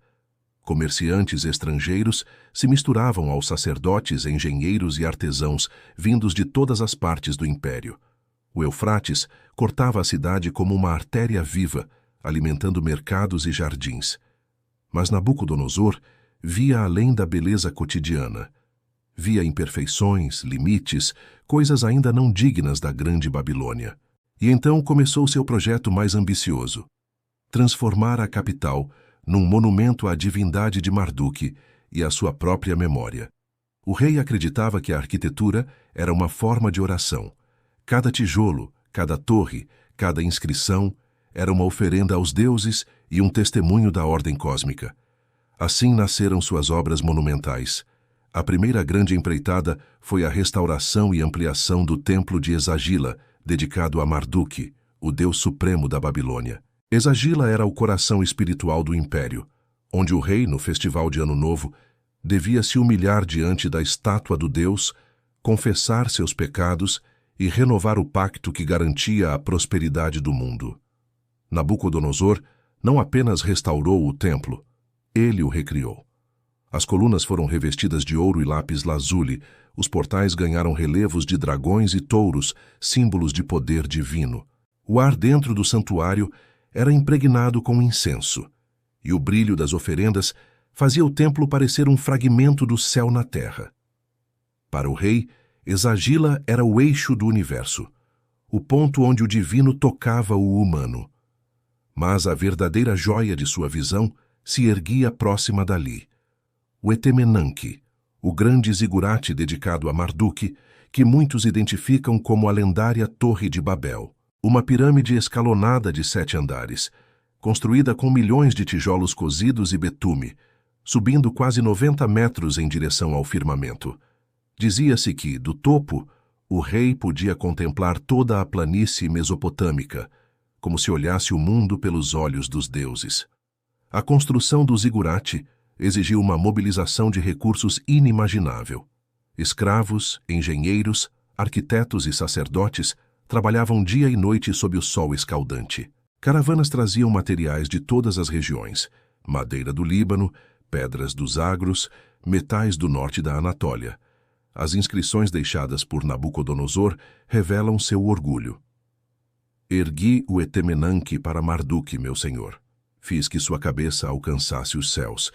Comerciantes estrangeiros se misturavam aos sacerdotes, engenheiros e artesãos vindos de todas as partes do império. O Eufrates cortava a cidade como uma artéria viva, alimentando mercados e jardins. Mas Nabucodonosor via além da beleza cotidiana. Via imperfeições, limites, coisas ainda não dignas da grande Babilônia. E então começou seu projeto mais ambicioso: transformar a capital num monumento à divindade de Marduk e à sua própria memória. O rei acreditava que a arquitetura era uma forma de oração. Cada tijolo, cada torre, cada inscrição era uma oferenda aos deuses e um testemunho da ordem cósmica. Assim nasceram suas obras monumentais. A primeira grande empreitada foi a restauração e ampliação do templo de Esagila, dedicado a Marduk, o deus supremo da Babilônia. Esagila era o coração espiritual do império, onde o rei, no festival de Ano Novo, devia se humilhar diante da estátua do deus, confessar seus pecados e renovar o pacto que garantia a prosperidade do mundo. Nabucodonosor não apenas restaurou o templo, ele o recriou. As colunas foram revestidas de ouro e lápis-lazuli, os portais ganharam relevos de dragões e touros, símbolos de poder divino. O ar dentro do santuário era impregnado com incenso, e o brilho das oferendas fazia o templo parecer um fragmento do céu na terra. Para o rei, Esagila era o eixo do universo, o ponto onde o divino tocava o humano. Mas a verdadeira joia de sua visão se erguia próxima dali. O Etemenanque, o grande zigurate dedicado a Marduk, que muitos identificam como a lendária Torre de Babel. Uma pirâmide escalonada de 7 andares, construída com milhões de tijolos cozidos e betume, subindo quase 90 metros em direção ao firmamento. Dizia-se que, do topo, o rei podia contemplar toda a planície mesopotâmica, como se olhasse o mundo pelos olhos dos deuses. A construção do zigurate exigiu uma mobilização de recursos inimaginável. Escravos, engenheiros, arquitetos e sacerdotes trabalhavam dia e noite sob o sol escaldante. Caravanas traziam materiais de todas as regiões: madeira do Líbano, pedras dos Agros, metais do norte da Anatólia. As inscrições deixadas por Nabucodonosor revelam seu orgulho. Ergui o Etemenanque para Marduk, meu senhor. Fiz que sua cabeça alcançasse os céus.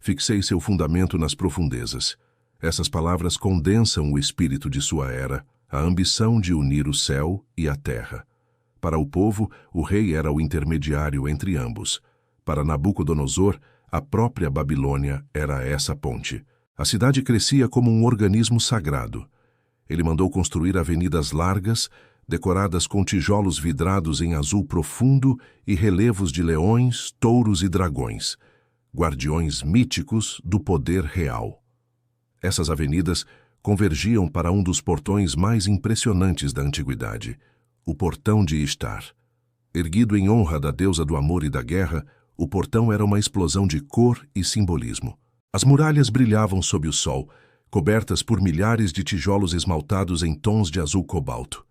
Fixei seu fundamento nas profundezas. Essas palavras condensam o espírito de sua era, a ambição de unir o céu e a terra. Para o povo, o rei era o intermediário entre ambos. Para Nabucodonosor, a própria Babilônia era essa ponte. A cidade crescia como um organismo sagrado. Ele mandou construir avenidas largas, decoradas com tijolos vidrados em azul profundo e relevos de leões, touros e dragões, guardiões míticos do poder real. Essas avenidas convergiam para um dos portões mais impressionantes da antiguidade, o Portão de Ishtar. Erguido em honra da deusa do amor e da guerra, o portão era uma explosão de cor e simbolismo. As muralhas brilhavam sob o sol, cobertas por milhares de tijolos esmaltados em tons de azul cobalto.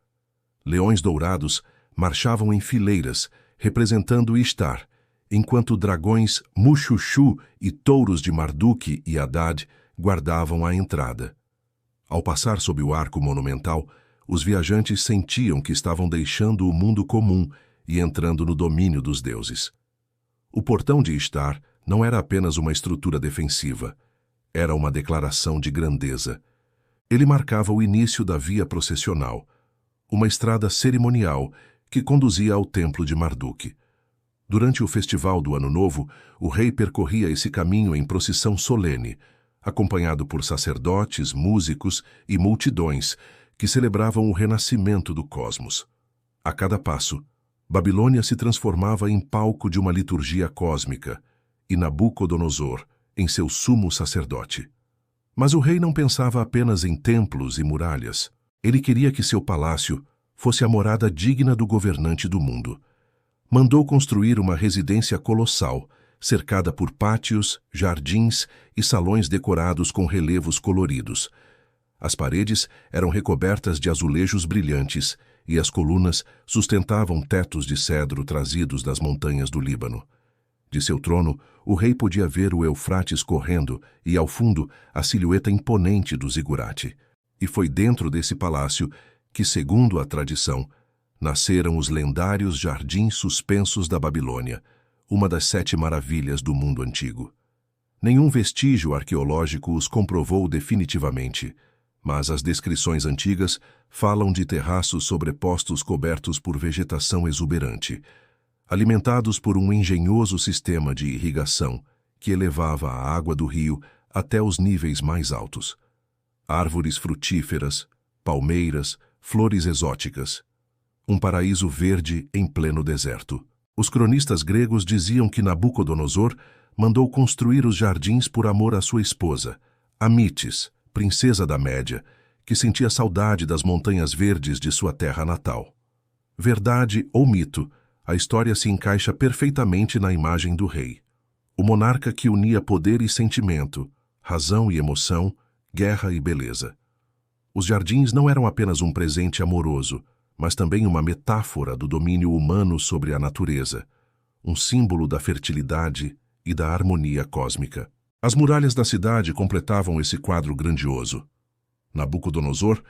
Leões dourados marchavam em fileiras, representando Ishtar, enquanto dragões Mushushu e touros de Marduk e Haddad guardavam a entrada. Ao passar sob o arco monumental, os viajantes sentiam que estavam deixando o mundo comum e entrando no domínio dos deuses. O portão de Ishtar não era apenas uma estrutura defensiva, era uma declaração de grandeza. Ele marcava o início da via processional, uma estrada cerimonial que conduzia ao templo de Marduk. Durante o festival do Ano Novo, o rei percorria esse caminho em procissão solene, acompanhado por sacerdotes, músicos e multidões que celebravam o renascimento do cosmos. A cada passo, Babilônia se transformava em palco de uma liturgia cósmica, e Nabucodonosor em seu sumo sacerdote. Mas o rei não pensava apenas em templos e muralhas. Ele queria que seu palácio fosse a morada digna do governante do mundo. Mandou construir uma residência colossal, cercada por pátios, jardins e salões decorados com relevos coloridos. As paredes eram recobertas de azulejos brilhantes e as colunas sustentavam tetos de cedro trazidos das montanhas do Líbano. De seu trono, o rei podia ver o Eufrates correndo e, ao fundo, a silhueta imponente do zigurate. E foi dentro desse palácio que, segundo a tradição, nasceram os lendários jardins suspensos da Babilônia, uma das 7 maravilhas do mundo antigo. Nenhum vestígio arqueológico os comprovou definitivamente, mas as descrições antigas falam de terraços sobrepostos cobertos por vegetação exuberante, alimentados por um engenhoso sistema de irrigação que elevava a água do rio até os níveis mais altos. Árvores frutíferas, palmeiras, flores exóticas. Um paraíso verde em pleno deserto. Os cronistas gregos diziam que Nabucodonosor mandou construir os jardins por amor à sua esposa, Amites, princesa da Média, que sentia saudade das montanhas verdes de sua terra natal. Verdade ou mito, a história se encaixa perfeitamente na imagem do rei. O monarca que unia poder e sentimento, razão e emoção, guerra e beleza. Os jardins não eram apenas um presente amoroso, mas também uma metáfora do domínio humano sobre a natureza, um símbolo da fertilidade e da harmonia cósmica. As muralhas da cidade completavam esse quadro grandioso. Nabucodonosor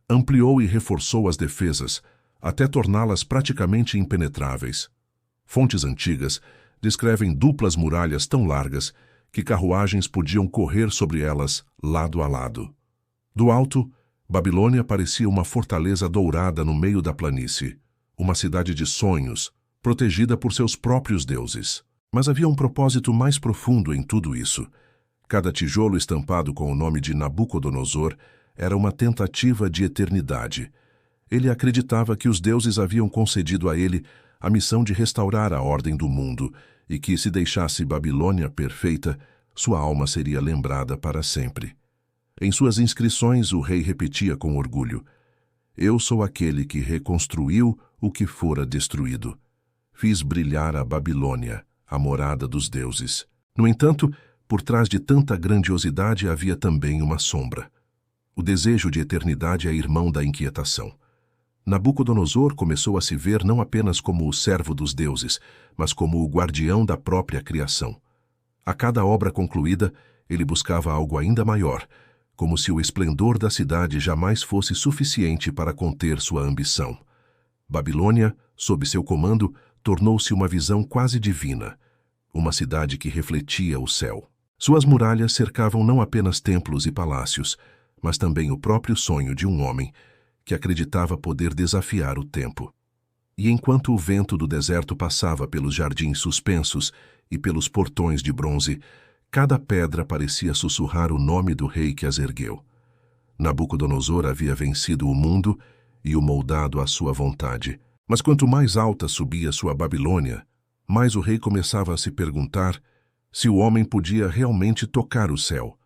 ampliou e reforçou as defesas, até torná-las praticamente impenetráveis. Fontes antigas descrevem duplas muralhas tão largas que carruagens podiam correr sobre elas lado a lado. Do alto, Babilônia parecia uma fortaleza dourada no meio da planície, uma cidade de sonhos, protegida por seus próprios deuses. Mas havia um propósito mais profundo em tudo isso. Cada tijolo estampado com o nome de Nabucodonosor era uma tentativa de eternidade. Ele acreditava que os deuses haviam concedido a ele a missão de restaurar a ordem do mundo e que, se deixasse Babilônia perfeita, sua alma seria lembrada para sempre. Em suas inscrições, o rei repetia com orgulho: Eu sou aquele que reconstruiu o que fora destruído. Fiz brilhar a Babilônia, a morada dos deuses. No entanto, por trás de tanta grandiosidade havia também uma sombra. O desejo de eternidade é irmão da inquietação. Nabucodonosor começou a se ver não apenas como o servo dos deuses, mas como o guardião da própria criação. A cada obra concluída, ele buscava algo ainda maior, como se o esplendor da cidade jamais fosse suficiente para conter sua ambição. Babilônia, sob seu comando, tornou-se uma visão quase divina, uma cidade que refletia o céu. Suas muralhas cercavam não apenas templos e palácios, mas também o próprio sonho de um homem que acreditava poder desafiar o tempo. E enquanto o vento do deserto passava pelos jardins suspensos e pelos portões de bronze, cada pedra parecia sussurrar o nome do rei que as ergueu. Nabucodonosor havia vencido o mundo e o moldado à sua vontade. Mas quanto mais alta subia sua Babilônia, mais o rei começava a se perguntar se o homem podia realmente tocar o céu,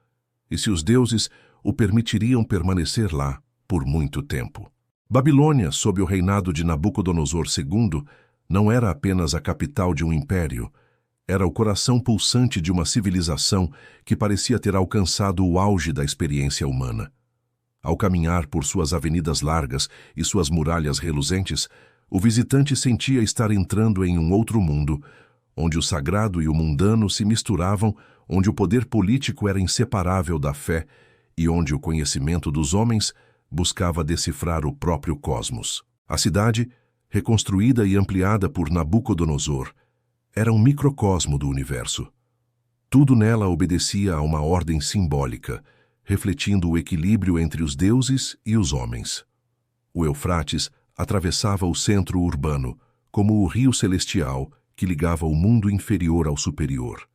e se os deuses o permitiriam permanecer lá por muito tempo. Babilônia, sob o reinado de Nabucodonosor II, não era apenas a capital de um império, era o coração pulsante de uma civilização que parecia ter alcançado o auge da experiência humana. Ao caminhar por suas avenidas largas e suas muralhas reluzentes, o visitante sentia estar entrando em um outro mundo, onde o sagrado e o mundano se misturavam, onde o poder político era inseparável da fé e onde o conhecimento dos homens buscava decifrar o próprio cosmos. A cidade, reconstruída e ampliada por Nabucodonosor, era um microcosmo do universo. Tudo nela obedecia a uma ordem simbólica, refletindo o equilíbrio entre os deuses e os homens. O Eufrates atravessava o centro urbano, como o rio celestial que ligava o mundo inferior ao superior.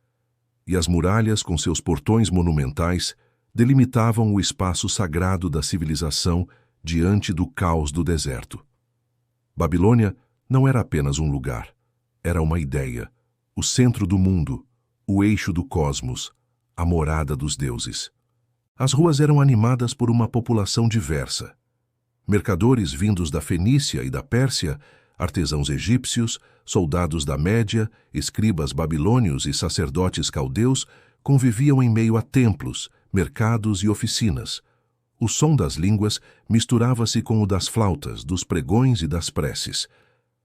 E as muralhas, com seus portões monumentais, delimitavam o espaço sagrado da civilização diante do caos do deserto. Babilônia não era apenas um lugar, era uma ideia, o centro do mundo, o eixo do cosmos, a morada dos deuses. As ruas eram animadas por uma população diversa. Mercadores vindos da Fenícia e da Pérsia, artesãos egípcios, soldados da Média, escribas babilônios e sacerdotes caldeus conviviam em meio a templos, mercados e oficinas. O som das línguas misturava-se com o das flautas, dos pregões e das preces.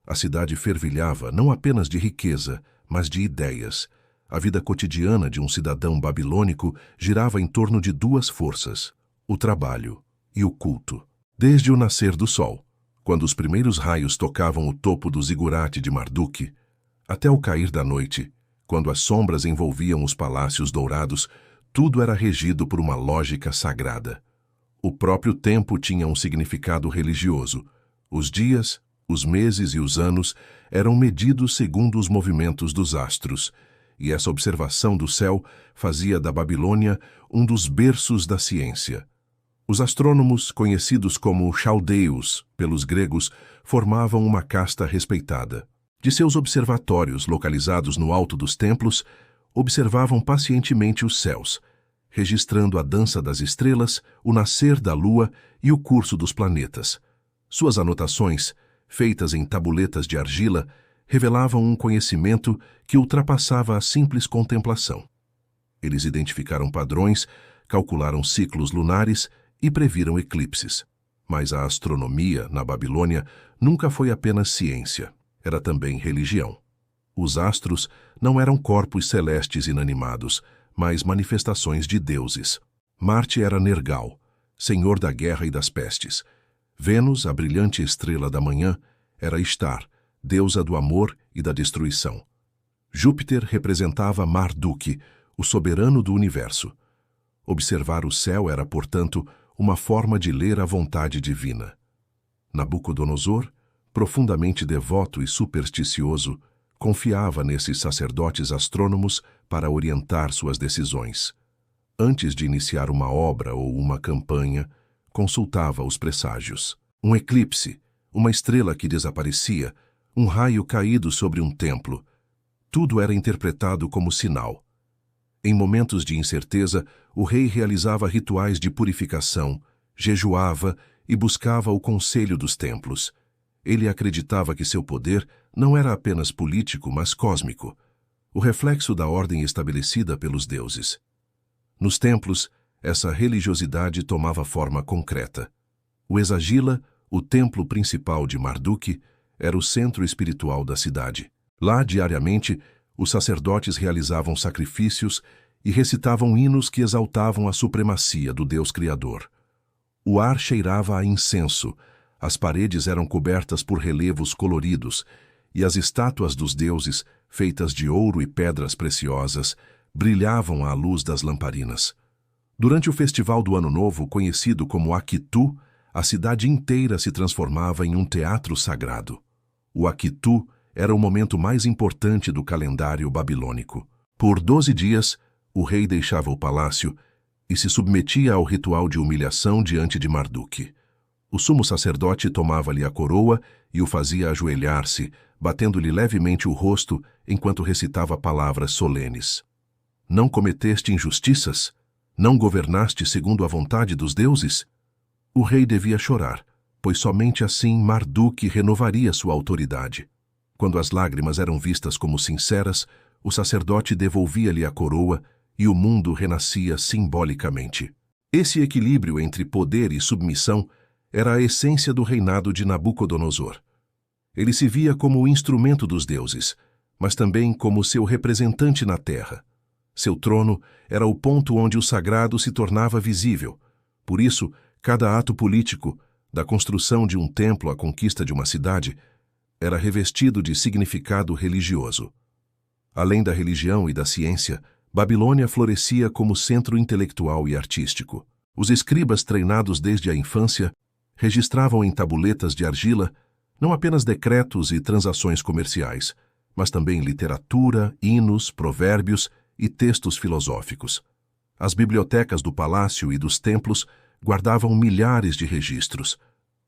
A cidade fervilhava não apenas de riqueza, mas de ideias. A vida cotidiana de um cidadão babilônico girava em torno de duas forças, o trabalho e o culto. Desde o nascer do sol, quando os primeiros raios tocavam o topo do zigurate de Marduk, até o cair da noite, quando as sombras envolviam os palácios dourados, tudo era regido por uma lógica sagrada. O próprio tempo tinha um significado religioso. Os dias, os meses e os anos eram medidos segundo os movimentos dos astros, e essa observação do céu fazia da Babilônia um dos berços da ciência. Os astrônomos, conhecidos como chaldeus pelos gregos, formavam uma casta respeitada. De seus observatórios, localizados no alto dos templos, observavam pacientemente os céus, registrando a dança das estrelas, o nascer da lua e o curso dos planetas. Suas anotações, feitas em tabuletas de argila, revelavam um conhecimento que ultrapassava a simples contemplação. Eles identificaram padrões, calcularam ciclos lunares e previram eclipses. Mas a astronomia, na Babilônia, nunca foi apenas ciência, era também religião. Os astros não eram corpos celestes inanimados, mas manifestações de deuses. Marte era Nergal, senhor da guerra e das pestes. Vênus, a brilhante estrela da manhã, era Ishtar, deusa do amor e da destruição. Júpiter representava Marduk, o soberano do universo. Observar o céu era, portanto, uma forma de ler a vontade divina. Nabucodonosor, profundamente devoto e supersticioso, confiava nesses sacerdotes astrônomos para orientar suas decisões. Antes de iniciar uma obra ou uma campanha, consultava os presságios. Um eclipse, uma estrela que desaparecia, um raio caído sobre um templo. Tudo era interpretado como sinal. Em momentos de incerteza, o rei realizava rituais de purificação, jejuava e buscava o conselho dos templos. Ele acreditava que seu poder não era apenas político, mas cósmico, o reflexo da ordem estabelecida pelos deuses. Nos templos, essa religiosidade tomava forma concreta. O Exagila, o templo principal de Marduk, era o centro espiritual da cidade. Lá, diariamente, os sacerdotes realizavam sacrifícios e recitavam hinos que exaltavam a supremacia do Deus Criador. O ar cheirava a incenso, as paredes eram cobertas por relevos coloridos e as estátuas dos deuses, feitas de ouro e pedras preciosas, brilhavam à luz das lamparinas. Durante o festival do Ano Novo, conhecido como Akitu, a cidade inteira se transformava em um teatro sagrado. O Akitu era o momento mais importante do calendário babilônico. Por 12 dias, o rei deixava o palácio e se submetia ao ritual de humilhação diante de Marduk. O sumo sacerdote tomava-lhe a coroa e o fazia ajoelhar-se, batendo-lhe levemente o rosto enquanto recitava palavras solenes. Não cometeste injustiças? Não governaste segundo a vontade dos deuses? O rei devia chorar, pois somente assim Marduk renovaria sua autoridade. Quando as lágrimas eram vistas como sinceras, o sacerdote devolvia-lhe a coroa e o mundo renascia simbolicamente. Esse equilíbrio entre poder e submissão era a essência do reinado de Nabucodonosor. Ele se via como o instrumento dos deuses, mas também como seu representante na terra. Seu trono era o ponto onde o sagrado se tornava visível. Por isso, cada ato político, da construção de um templo à conquista de uma cidade, era revestido de significado religioso. Além da religião e da ciência, Babilônia florescia como centro intelectual e artístico. Os escribas treinados desde a infância registravam em tabuletas de argila não apenas decretos e transações comerciais, mas também literatura, hinos, provérbios e textos filosóficos. As bibliotecas do palácio e dos templos guardavam milhares de registros,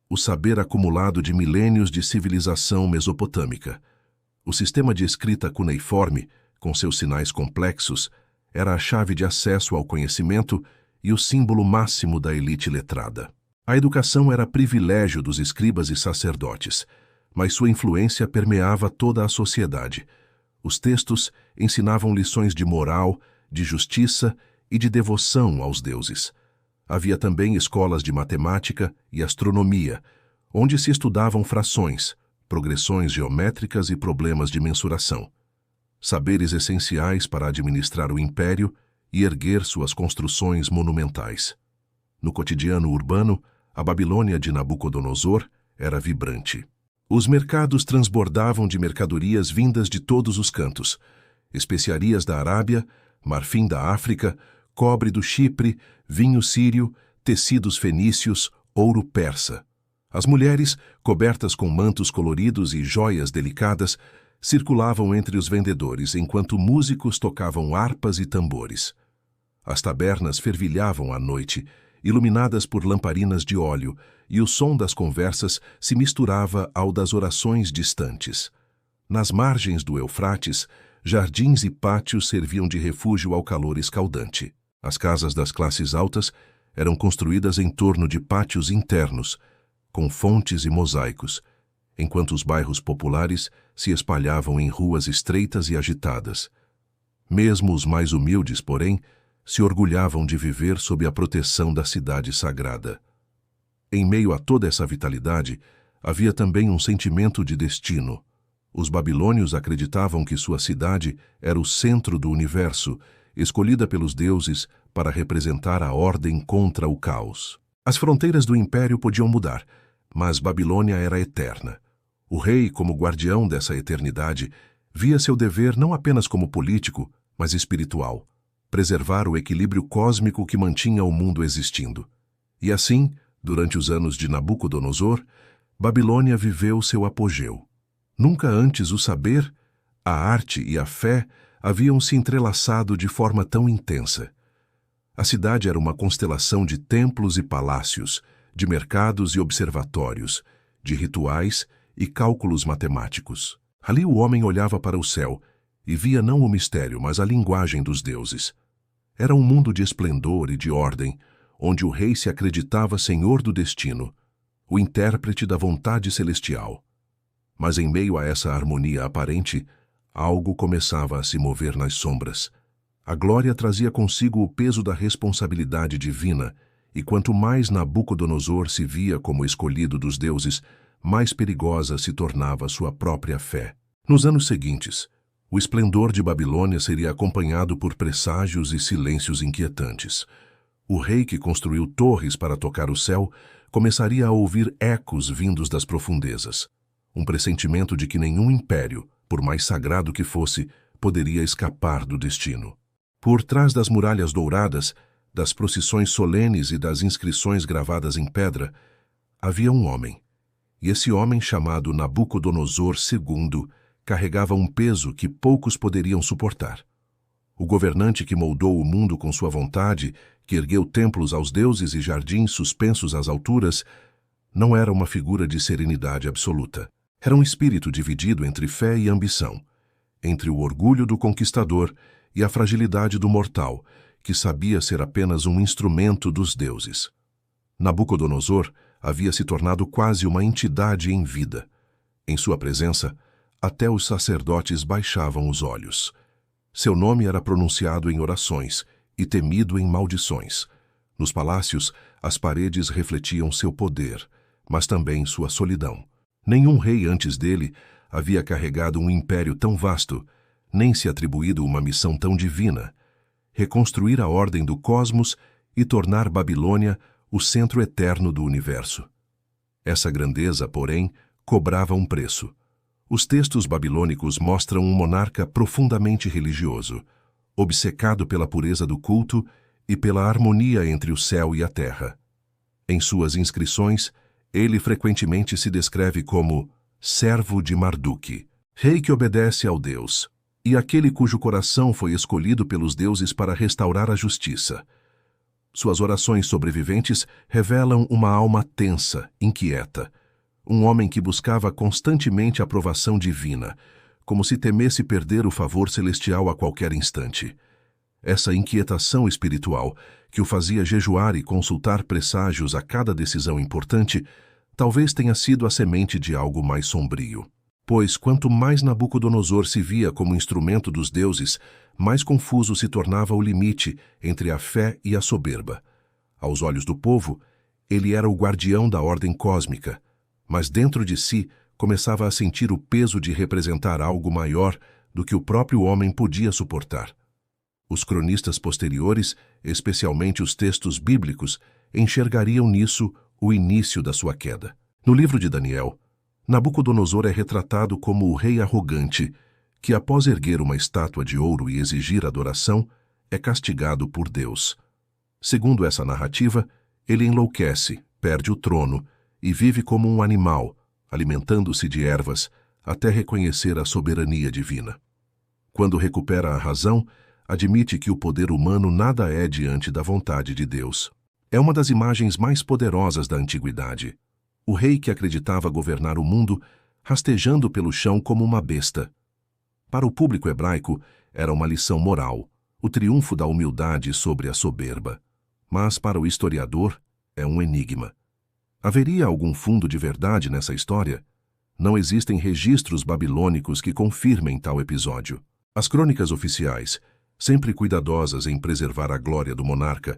o saber acumulado de milênios de civilização mesopotâmica. O sistema de escrita cuneiforme, com seus sinais complexos, era a chave de acesso ao conhecimento e o símbolo máximo da elite letrada. A educação era privilégio dos escribas e sacerdotes, mas sua influência permeava toda a sociedade. Os textos ensinavam lições de moral, de justiça e de devoção aos deuses. Havia também escolas de matemática e astronomia, onde se estudavam frações, progressões geométricas e problemas de mensuração. Saberes essenciais para administrar o império e erguer suas construções monumentais. No cotidiano urbano, a Babilônia de Nabucodonosor era vibrante. Os mercados transbordavam de mercadorias vindas de todos os cantos: especiarias da Arábia, marfim da África, cobre do Chipre, vinho sírio, tecidos fenícios, ouro persa. As mulheres, cobertas com mantos coloridos e joias delicadas, circulavam entre os vendedores enquanto músicos tocavam harpas e tambores. As tabernas fervilhavam à noite, iluminadas por lamparinas de óleo, e o som das conversas se misturava ao das orações distantes. Nas margens do Eufrates, jardins e pátios serviam de refúgio ao calor escaldante. As casas das classes altas eram construídas em torno de pátios internos, com fontes e mosaicos, enquanto os bairros populares se espalhavam em ruas estreitas e agitadas. Mesmo os mais humildes, porém, se orgulhavam de viver sob a proteção da cidade sagrada. Em meio a toda essa vitalidade, havia também um sentimento de destino. Os babilônios acreditavam que sua cidade era o centro do universo, escolhida pelos deuses para representar a ordem contra o caos. As fronteiras do império podiam mudar, mas Babilônia era eterna. O rei, como guardião dessa eternidade, via seu dever não apenas como político, mas espiritual: preservar o equilíbrio cósmico que mantinha o mundo existindo. E assim, durante os anos de Nabucodonosor, Babilônia viveu seu apogeu. Nunca antes o saber, a arte e a fé haviam se entrelaçado de forma tão intensa. A cidade era uma constelação de templos e palácios, de mercados e observatórios, de rituais e cálculos matemáticos. Ali o homem olhava para o céu e via não o mistério, mas a linguagem dos deuses. Era um mundo de esplendor e de ordem, onde o rei se acreditava senhor do destino, o intérprete da vontade celestial. Mas em meio a essa harmonia aparente, algo começava a se mover nas sombras. A glória trazia consigo o peso da responsabilidade divina, e quanto mais Nabucodonosor se via como escolhido dos deuses, mais perigosa se tornava sua própria fé. Nos anos seguintes, o esplendor de Babilônia seria acompanhado por presságios e silêncios inquietantes. O rei que construiu torres para tocar o céu começaria a ouvir ecos vindos das profundezas. Um pressentimento de que nenhum império, por mais sagrado que fosse, poderia escapar do destino. Por trás das muralhas douradas, das procissões solenes e das inscrições gravadas em pedra, havia um homem. E esse homem, chamado Nabucodonosor II, carregava um peso que poucos poderiam suportar. O governante que moldou o mundo com sua vontade, que ergueu templos aos deuses e jardins suspensos às alturas, não era uma figura de serenidade absoluta. Era um espírito dividido entre fé e ambição, entre o orgulho do conquistador e a fragilidade do mortal, que sabia ser apenas um instrumento dos deuses. Nabucodonosor havia se tornado quase uma entidade em vida. Em sua presença, até os sacerdotes baixavam os olhos. Seu nome era pronunciado em orações e temido em maldições. Nos palácios, as paredes refletiam seu poder, mas também sua solidão. Nenhum rei antes dele havia carregado um império tão vasto, nem se atribuído uma missão tão divina: reconstruir a ordem do cosmos e tornar Babilônia o centro eterno do universo. Essa grandeza, porém, cobrava um preço. Os textos babilônicos mostram um monarca profundamente religioso, obcecado pela pureza do culto e pela harmonia entre o céu e a terra. Em suas inscrições, ele frequentemente se descreve como servo de Marduk, rei que obedece ao Deus, e aquele cujo coração foi escolhido pelos deuses para restaurar a justiça. Suas orações sobreviventes revelam uma alma tensa, inquieta, um homem que buscava constantemente a aprovação divina, como se temesse perder o favor celestial a qualquer instante. Essa inquietação espiritual, que o fazia jejuar e consultar presságios a cada decisão importante, talvez tenha sido a semente de algo mais sombrio. Pois quanto mais Nabucodonosor se via como instrumento dos deuses, mais confuso se tornava o limite entre a fé e a soberba. Aos olhos do povo, ele era o guardião da ordem cósmica, mas dentro de si começava a sentir o peso de representar algo maior do que o próprio homem podia suportar. Os cronistas posteriores, especialmente os textos bíblicos, enxergariam nisso o início da sua queda. No livro de Daniel, Nabucodonosor é retratado como o rei arrogante que, após erguer uma estátua de ouro e exigir adoração, é castigado por Deus. Segundo essa narrativa, ele enlouquece, perde o trono e vive como um animal, alimentando-se de ervas, até reconhecer a soberania divina. Quando recupera a razão, admite que o poder humano nada é diante da vontade de Deus. É uma das imagens mais poderosas da antiguidade. O rei que acreditava governar o mundo, rastejando pelo chão como uma besta. Para o público hebraico, era uma lição moral, o triunfo da humildade sobre a soberba. Mas para o historiador, é um enigma. Haveria algum fundo de verdade nessa história? Não existem registros babilônicos que confirmem tal episódio. As crônicas oficiais, sempre cuidadosas em preservar a glória do monarca,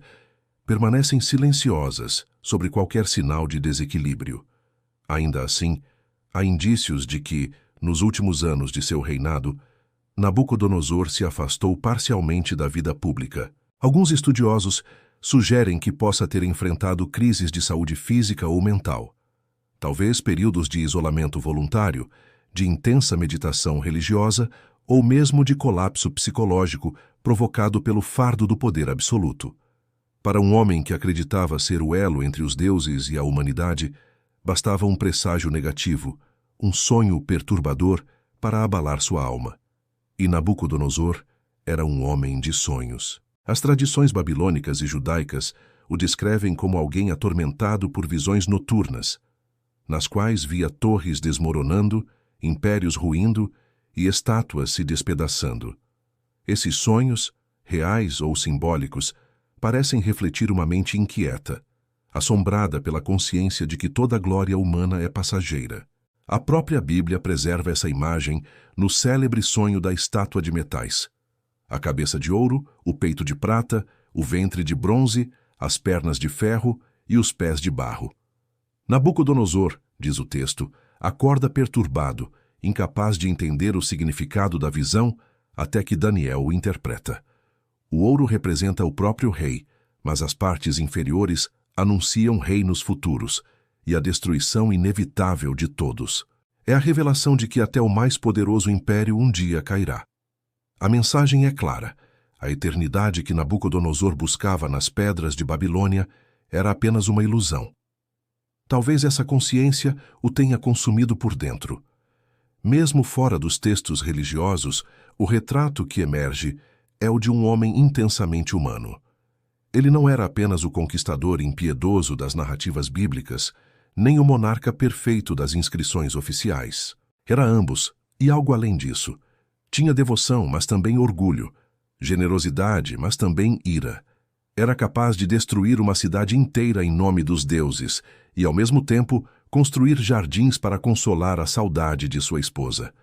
permanecem silenciosas sobre qualquer sinal de desequilíbrio. Ainda assim, há indícios de que, nos últimos anos de seu reinado, Nabucodonosor se afastou parcialmente da vida pública. Alguns estudiosos sugerem que possa ter enfrentado crises de saúde física ou mental. Talvez períodos de isolamento voluntário, de intensa meditação religiosa ou mesmo de colapso psicológico provocado pelo fardo do poder absoluto. Para um homem que acreditava ser o elo entre os deuses e a humanidade, bastava um presságio negativo, um sonho perturbador para abalar sua alma. E Nabucodonosor era um homem de sonhos. As tradições babilônicas e judaicas o descrevem como alguém atormentado por visões noturnas, nas quais via torres desmoronando, impérios ruindo e estátuas se despedaçando. Esses sonhos, reais ou simbólicos, parecem refletir uma mente inquieta, assombrada pela consciência de que toda a glória humana é passageira. A própria Bíblia preserva essa imagem no célebre sonho da estátua de metais. A cabeça de ouro, o peito de prata, o ventre de bronze, as pernas de ferro e os pés de barro. Nabucodonosor, diz o texto, acorda perturbado, incapaz de entender o significado da visão, até que Daniel o interpreta. O ouro representa o próprio rei, mas as partes inferiores anunciam reinos futuros e a destruição inevitável de todos. É a revelação de que até o mais poderoso império um dia cairá. A mensagem é clara. A eternidade que Nabucodonosor buscava nas pedras de Babilônia era apenas uma ilusão. Talvez essa consciência o tenha consumido por dentro. Mesmo fora dos textos religiosos, o retrato que emerge é o de um homem intensamente humano. Ele não era apenas o conquistador impiedoso das narrativas bíblicas, nem o monarca perfeito das inscrições oficiais. Era ambos, e algo além disso. Tinha devoção, mas também orgulho, generosidade, mas também ira. Era capaz de destruir uma cidade inteira em nome dos deuses e, ao mesmo tempo, construir jardins para consolar a saudade de sua esposa.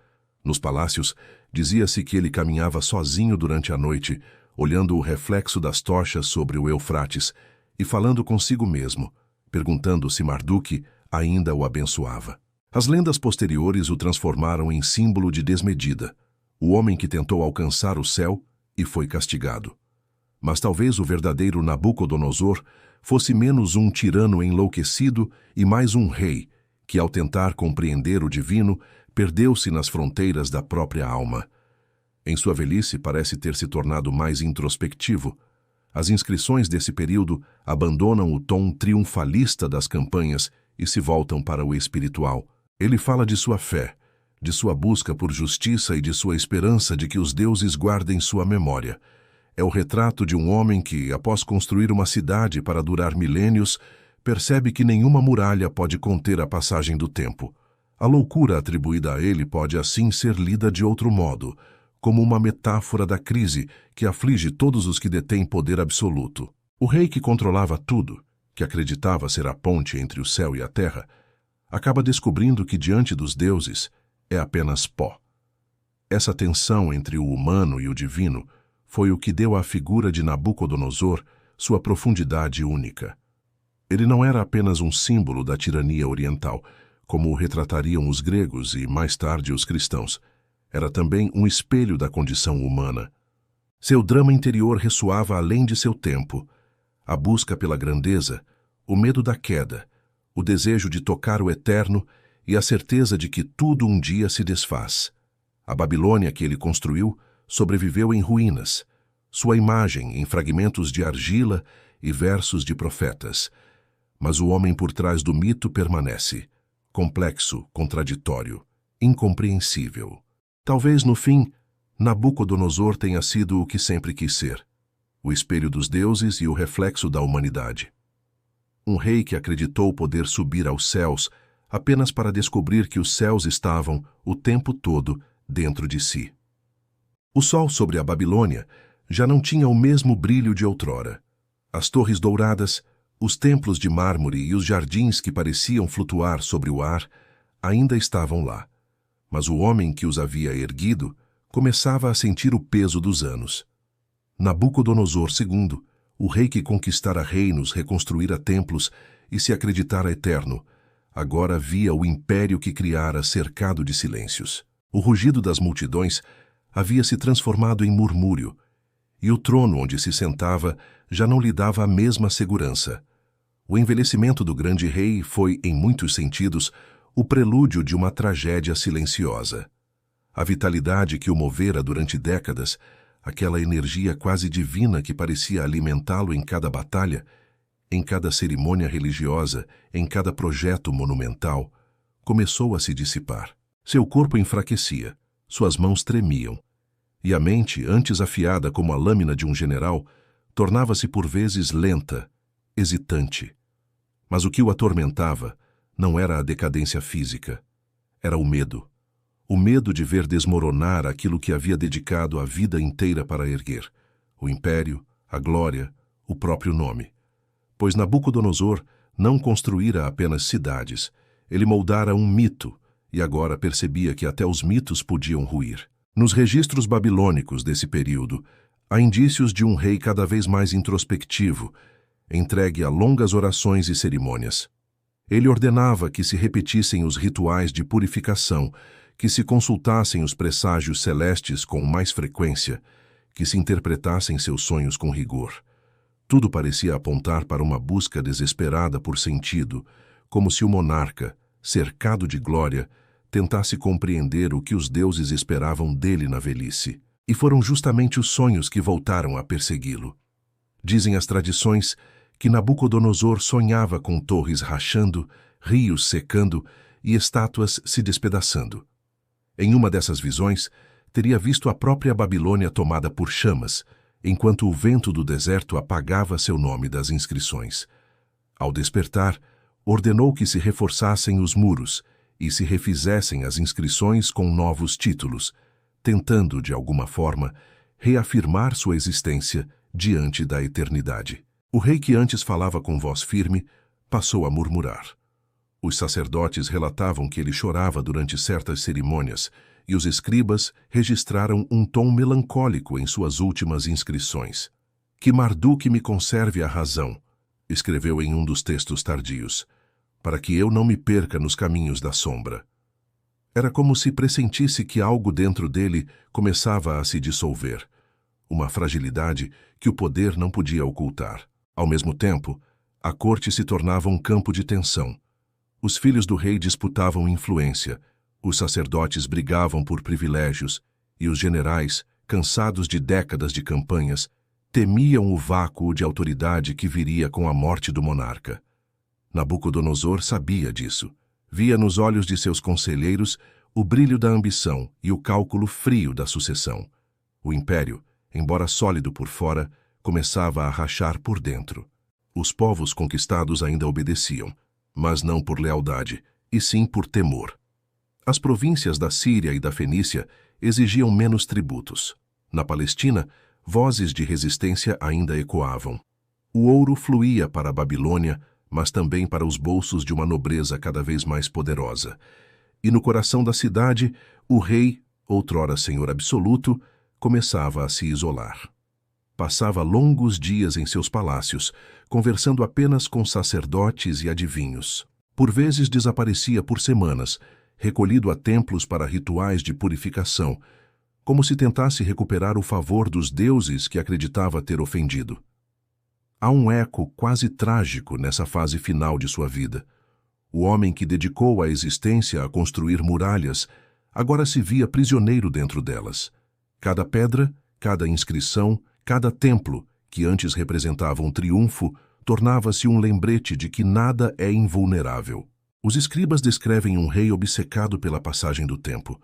Nos palácios, dizia-se que ele caminhava sozinho durante a noite, olhando o reflexo das tochas sobre o Eufrates e falando consigo mesmo, perguntando se Marduk ainda o abençoava. As lendas posteriores o transformaram em símbolo de desmedida, o homem que tentou alcançar o céu e foi castigado. Mas talvez o verdadeiro Nabucodonosor fosse menos um tirano enlouquecido e mais um rei que, ao tentar compreender o divino, perdeu-se nas fronteiras da própria alma. Em sua velhice parece ter se tornado mais introspectivo. As inscrições desse período abandonam o tom triunfalista das campanhas e se voltam para o espiritual. Ele fala de sua fé, de sua busca por justiça e de sua esperança de que os deuses guardem sua memória. É o retrato de um homem que, após construir uma cidade para durar milênios, percebe que nenhuma muralha pode conter a passagem do tempo. A loucura atribuída a ele pode assim ser lida de outro modo, como uma metáfora da crise que aflige todos os que detêm poder absoluto. O rei que controlava tudo, que acreditava ser a ponte entre o céu e a terra, acaba descobrindo que diante dos deuses é apenas pó. Essa tensão entre o humano e o divino foi o que deu à figura de Nabucodonosor sua profundidade única. Ele não era apenas um símbolo da tirania oriental, como o retratariam os gregos e, mais tarde, os cristãos. Era também um espelho da condição humana. Seu drama interior ressoava além de seu tempo. A busca pela grandeza, o medo da queda, o desejo de tocar o eterno e a certeza de que tudo um dia se desfaz. A Babilônia que ele construiu sobreviveu em ruínas, sua imagem em fragmentos de argila e versos de profetas. Mas o homem por trás do mito permanece, complexo, contraditório, incompreensível. Talvez, no fim, Nabucodonosor tenha sido o que sempre quis ser, o espelho dos deuses e o reflexo da humanidade. Um rei que acreditou poder subir aos céus apenas para descobrir que os céus estavam, o tempo todo, dentro de si. O sol sobre a Babilônia já não tinha o mesmo brilho de outrora. As torres douradas, os templos de mármore e os jardins que pareciam flutuar sobre o ar ainda estavam lá. Mas o homem que os havia erguido começava a sentir o peso dos anos. Nabucodonosor II, o rei que conquistara reinos, reconstruíra templos e se acreditara eterno, agora via o império que criara cercado de silêncios. O rugido das multidões havia se transformado em murmúrio, e o trono onde se sentava já não lhe dava a mesma segurança. O envelhecimento do grande rei foi, em muitos sentidos, o prelúdio de uma tragédia silenciosa. A vitalidade que o movera durante décadas, aquela energia quase divina que parecia alimentá-lo em cada batalha, em cada cerimônia religiosa, em cada projeto monumental, começou a se dissipar. Seu corpo enfraquecia, suas mãos tremiam, e a mente, antes afiada como a lâmina de um general, tornava-se por vezes lenta, hesitante. Mas o que o atormentava não era a decadência física, era o medo de ver desmoronar aquilo que havia dedicado a vida inteira para erguer, o império, a glória, o próprio nome. Pois Nabucodonosor não construíra apenas cidades, ele moldara um mito, e agora percebia que até os mitos podiam ruir. Nos registros babilônicos desse período, há indícios de um rei cada vez mais introspectivo, entregue a longas orações e cerimônias. Ele ordenava que se repetissem os rituais de purificação, que se consultassem os presságios celestes com mais frequência, que se interpretassem seus sonhos com rigor. Tudo parecia apontar para uma busca desesperada por sentido, como se o monarca, cercado de glória, tentasse compreender o que os deuses esperavam dele na velhice. E foram justamente os sonhos que voltaram a persegui-lo. Dizem as tradições que Nabucodonosor sonhava com torres rachando, rios secando e estátuas se despedaçando. Em uma dessas visões, teria visto a própria Babilônia tomada por chamas, enquanto o vento do deserto apagava seu nome das inscrições. Ao despertar, ordenou que se reforçassem os muros e se refizessem as inscrições com novos títulos, tentando, de alguma forma, reafirmar sua existência diante da eternidade. O rei que antes falava com voz firme passou a murmurar. Os sacerdotes relatavam que ele chorava durante certas cerimônias e os escribas registraram um tom melancólico em suas últimas inscrições. Que Marduk me conserve a razão, escreveu em um dos textos tardios, para que eu não me perca nos caminhos da sombra. Era como se pressentisse que algo dentro dele começava a se dissolver, uma fragilidade que o poder não podia ocultar. Ao mesmo tempo, a corte se tornava um campo de tensão. Os filhos do rei disputavam influência, os sacerdotes brigavam por privilégios e os generais, cansados de décadas de campanhas, temiam o vácuo de autoridade que viria com a morte do monarca. Nabucodonosor sabia disso. Via nos olhos de seus conselheiros o brilho da ambição e o cálculo frio da sucessão. O império, embora sólido por fora, começava a rachar por dentro. Os povos conquistados ainda obedeciam, mas não por lealdade, e sim por temor. As províncias da Síria e da Fenícia exigiam menos tributos. Na Palestina, vozes de resistência ainda ecoavam. O ouro fluía para a Babilônia, mas também para os bolsos de uma nobreza cada vez mais poderosa. E no coração da cidade, o rei, outrora senhor absoluto, começava a se isolar. Passava longos dias em seus palácios, conversando apenas com sacerdotes e adivinhos. Por vezes desaparecia por semanas, recolhido a templos para rituais de purificação, como se tentasse recuperar o favor dos deuses que acreditava ter ofendido. Há um eco quase trágico nessa fase final de sua vida. O homem que dedicou a existência a construir muralhas, agora se via prisioneiro dentro delas. Cada pedra, cada inscrição, cada templo, que antes representava um triunfo, tornava-se um lembrete de que nada é invulnerável. Os escribas descrevem um rei obcecado pela passagem do tempo.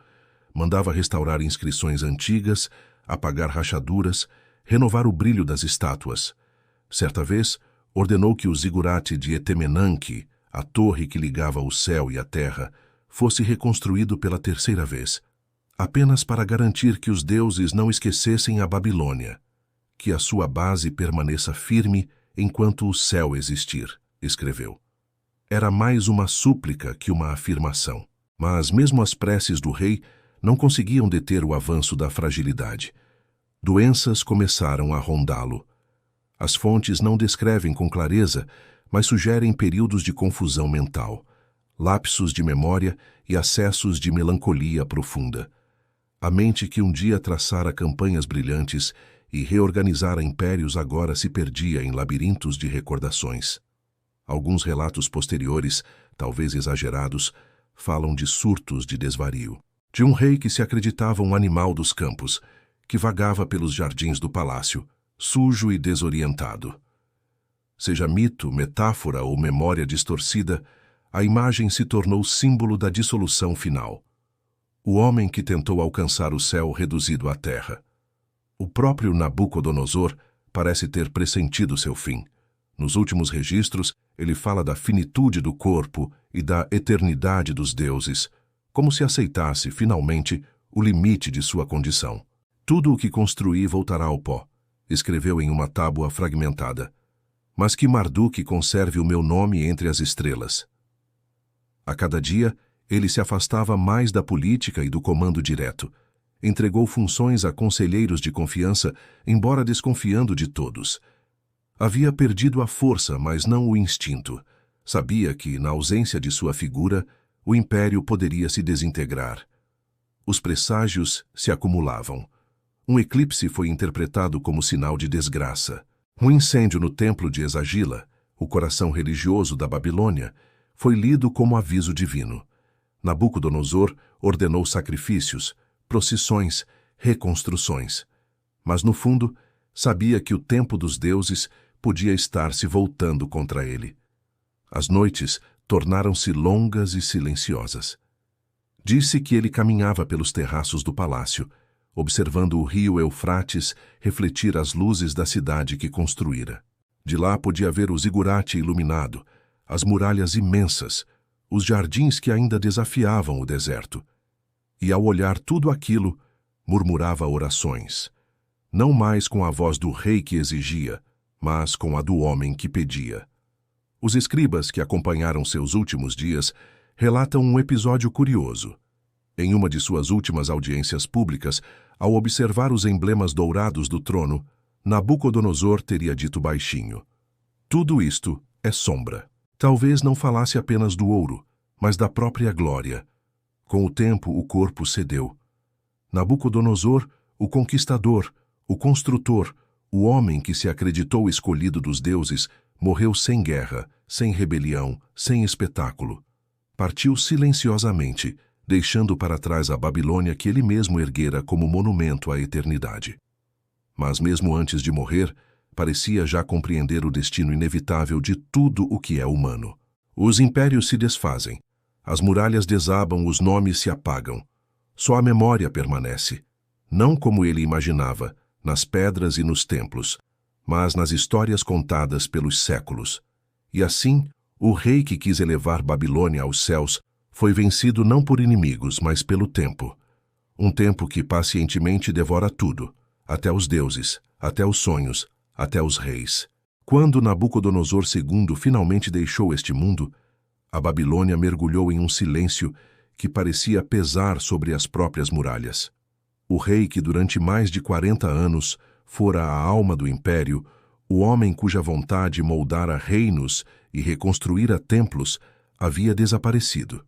Mandava restaurar inscrições antigas, apagar rachaduras, renovar o brilho das estátuas. Certa vez, ordenou que o zigurate de Etemenanque, a torre que ligava o céu e a terra, fosse reconstruído pela terceira vez, apenas para garantir que os deuses não esquecessem a Babilônia, que a sua base permaneça firme enquanto o céu existir, escreveu. Era mais uma súplica que uma afirmação. Mas mesmo as preces do rei não conseguiam deter o avanço da fragilidade. Doenças começaram a rondá-lo. As fontes não descrevem com clareza, mas sugerem períodos de confusão mental, lapsos de memória e acessos de melancolia profunda. A mente que um dia traçara campanhas brilhantes e reorganizara impérios agora se perdia em labirintos de recordações. Alguns relatos posteriores, talvez exagerados, falam de surtos de desvario. De um rei que se acreditava um animal dos campos, que vagava pelos jardins do palácio, sujo e desorientado. Seja mito, metáfora ou memória distorcida, a imagem se tornou símbolo da dissolução final. O homem que tentou alcançar o céu reduzido à terra. O próprio Nabucodonosor parece ter pressentido seu fim. Nos últimos registros, ele fala da finitude do corpo e da eternidade dos deuses, como se aceitasse, finalmente, o limite de sua condição. Tudo o que construí voltará ao pó, escreveu em uma tábua fragmentada. Mas que Marduk conserve o meu nome entre as estrelas. A cada dia, ele se afastava mais da política e do comando direto. Entregou funções a conselheiros de confiança, embora desconfiando de todos. Havia perdido a força, mas não o instinto. Sabia que, na ausência de sua figura, o império poderia se desintegrar. Os presságios se acumulavam. Um eclipse foi interpretado como sinal de desgraça. Um incêndio no templo de Esagila, o coração religioso da Babilônia, foi lido como aviso divino. Nabucodonosor ordenou sacrifícios, procissões, reconstruções. Mas, no fundo, sabia que o tempo dos deuses podia estar se voltando contra ele. As noites tornaram-se longas e silenciosas. Disse que ele caminhava pelos terraços do palácio, observando o rio Eufrates refletir as luzes da cidade que construíra. De lá podia ver o zigurate iluminado, as muralhas imensas, os jardins que ainda desafiavam o deserto. E ao olhar tudo aquilo, murmurava orações, não mais com a voz do rei que exigia, mas com a do homem que pedia. Os escribas que acompanharam seus últimos dias relatam um episódio curioso. Em uma de suas últimas audiências públicas, ao observar os emblemas dourados do trono, Nabucodonosor teria dito baixinho: "Tudo isto é sombra." Talvez não falasse apenas do ouro, mas da própria glória. Com o tempo, o corpo cedeu. Nabucodonosor, o conquistador, o construtor, o homem que se acreditou escolhido dos deuses, morreu sem guerra, sem rebelião, sem espetáculo. Partiu silenciosamente, deixando para trás a Babilônia que ele mesmo erguera como monumento à eternidade. Mas mesmo antes de morrer, parecia já compreender o destino inevitável de tudo o que é humano. Os impérios se desfazem, as muralhas desabam, os nomes se apagam. Só a memória permanece, não como ele imaginava, nas pedras e nos templos, mas nas histórias contadas pelos séculos. E assim, o rei que quis elevar Babilônia aos céus foi vencido não por inimigos, mas pelo tempo. Um tempo que pacientemente devora tudo, até os deuses, até os sonhos, até os reis. Quando Nabucodonosor II finalmente deixou este mundo, a Babilônia mergulhou em um silêncio que parecia pesar sobre as próprias muralhas. O rei que durante mais de 40 anos fora a alma do império, o homem cuja vontade moldara reinos e reconstruíra templos, havia desaparecido.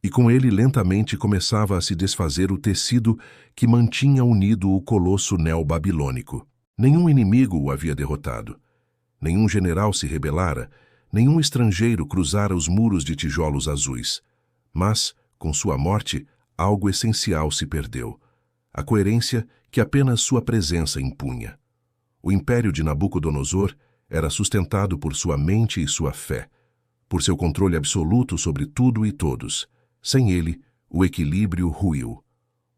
E com ele lentamente começava a se desfazer o tecido que mantinha unido o colosso neobabilônico. Nenhum inimigo o havia derrotado. Nenhum general se rebelara, nenhum estrangeiro cruzara os muros de tijolos azuis. Mas, com sua morte, algo essencial se perdeu. A coerência que apenas sua presença impunha. O império de Nabucodonosor era sustentado por sua mente e sua fé, por seu controle absoluto sobre tudo e todos. Sem ele, o equilíbrio ruiu.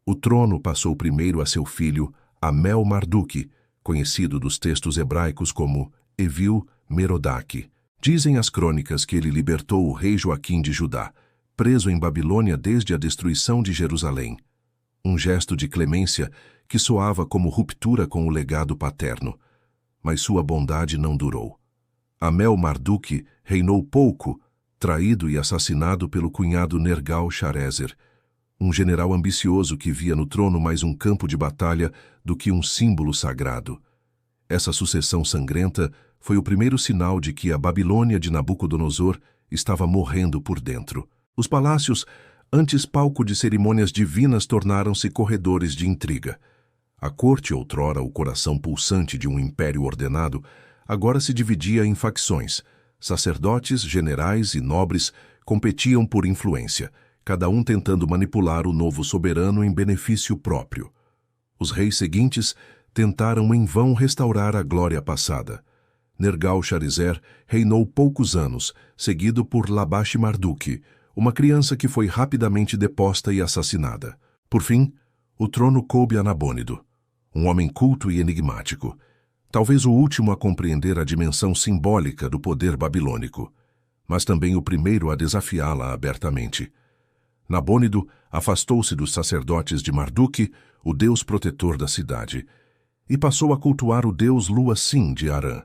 O trono passou primeiro a seu filho, Amel-Marduk, conhecido dos textos hebraicos como Evil-Merodach. Dizem as crônicas que ele libertou o rei Joaquim de Judá, preso em Babilônia desde a destruição de Jerusalém. Um gesto de clemência que soava como ruptura com o legado paterno. Mas sua bondade não durou. Amel-Marduk reinou pouco, traído e assassinado pelo cunhado Nergal-Sharezer, um general ambicioso que via no trono mais um campo de batalha do que um símbolo sagrado. Essa sucessão sangrenta foi o primeiro sinal de que a Babilônia de Nabucodonosor estava morrendo por dentro. Os palácios, antes palco de cerimônias divinas, tornaram-se corredores de intriga. A corte, outrora o coração pulsante de um império ordenado, agora se dividia em facções. Sacerdotes, generais e nobres competiam por influência, cada um tentando manipular o novo soberano em benefício próprio. Os reis seguintes tentaram em vão restaurar a glória passada. Nergal-Sharezer reinou poucos anos, seguido por Labash-Marduk, uma criança que foi rapidamente deposta e assassinada. Por fim, o trono coube a Nabônido, um homem culto e enigmático, talvez o último a compreender a dimensão simbólica do poder babilônico, mas também o primeiro a desafiá-la abertamente. Nabônido afastou-se dos sacerdotes de Marduk, o deus protetor da cidade, e passou a cultuar o deus Lua-Sin de Harã.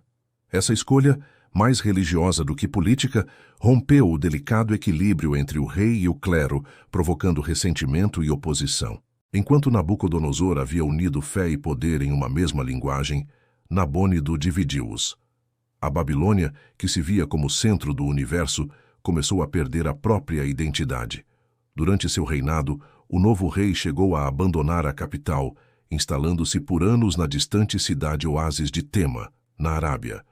Essa escolha, mais religiosa do que política, rompeu o delicado equilíbrio entre o rei e o clero, provocando ressentimento e oposição. Enquanto Nabucodonosor havia unido fé e poder em uma mesma linguagem, Nabônido dividiu-os. A Babilônia, que se via como centro do universo, começou a perder a própria identidade. Durante seu reinado, o novo rei chegou a abandonar a capital, instalando-se por anos na distante cidade-oásis de Tema, na Arábia.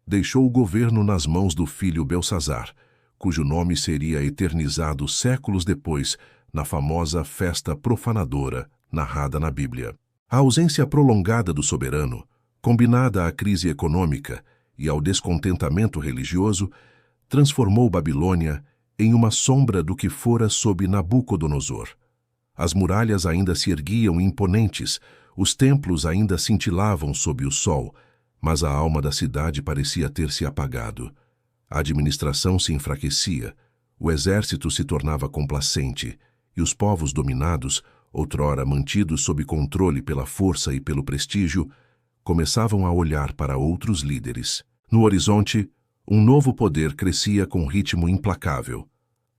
Deixou o governo nas mãos do filho Belsazar, cujo nome seria eternizado séculos depois na famosa festa profanadora narrada na Bíblia. A ausência prolongada do soberano, combinada à crise econômica e ao descontentamento religioso, transformou Babilônia em uma sombra do que fora sob Nabucodonosor. As muralhas ainda se erguiam imponentes, os templos ainda cintilavam sob o sol, mas a alma da cidade parecia ter se apagado. A administração se enfraquecia, o exército se tornava complacente, e os povos dominados, outrora mantidos sob controle pela força e pelo prestígio, começavam a olhar para outros líderes. No horizonte, um novo poder crescia com ritmo implacável.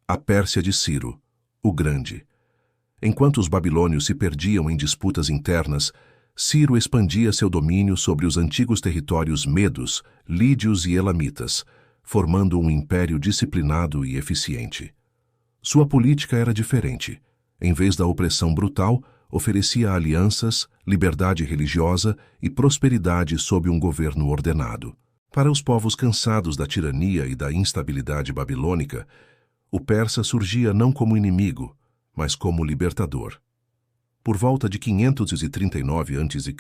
A Pérsia de Ciro, o Grande. Enquanto os babilônios se perdiam em disputas internas, Ciro expandia seu domínio sobre os antigos territórios medos, lídios e elamitas, formando um império disciplinado e eficiente. Sua política era diferente. Em vez da opressão brutal, oferecia alianças, liberdade religiosa e prosperidade sob um governo ordenado. Para os povos cansados da tirania e da instabilidade babilônica, o persa surgia não como inimigo, mas como libertador. Por volta de 539 a.C.,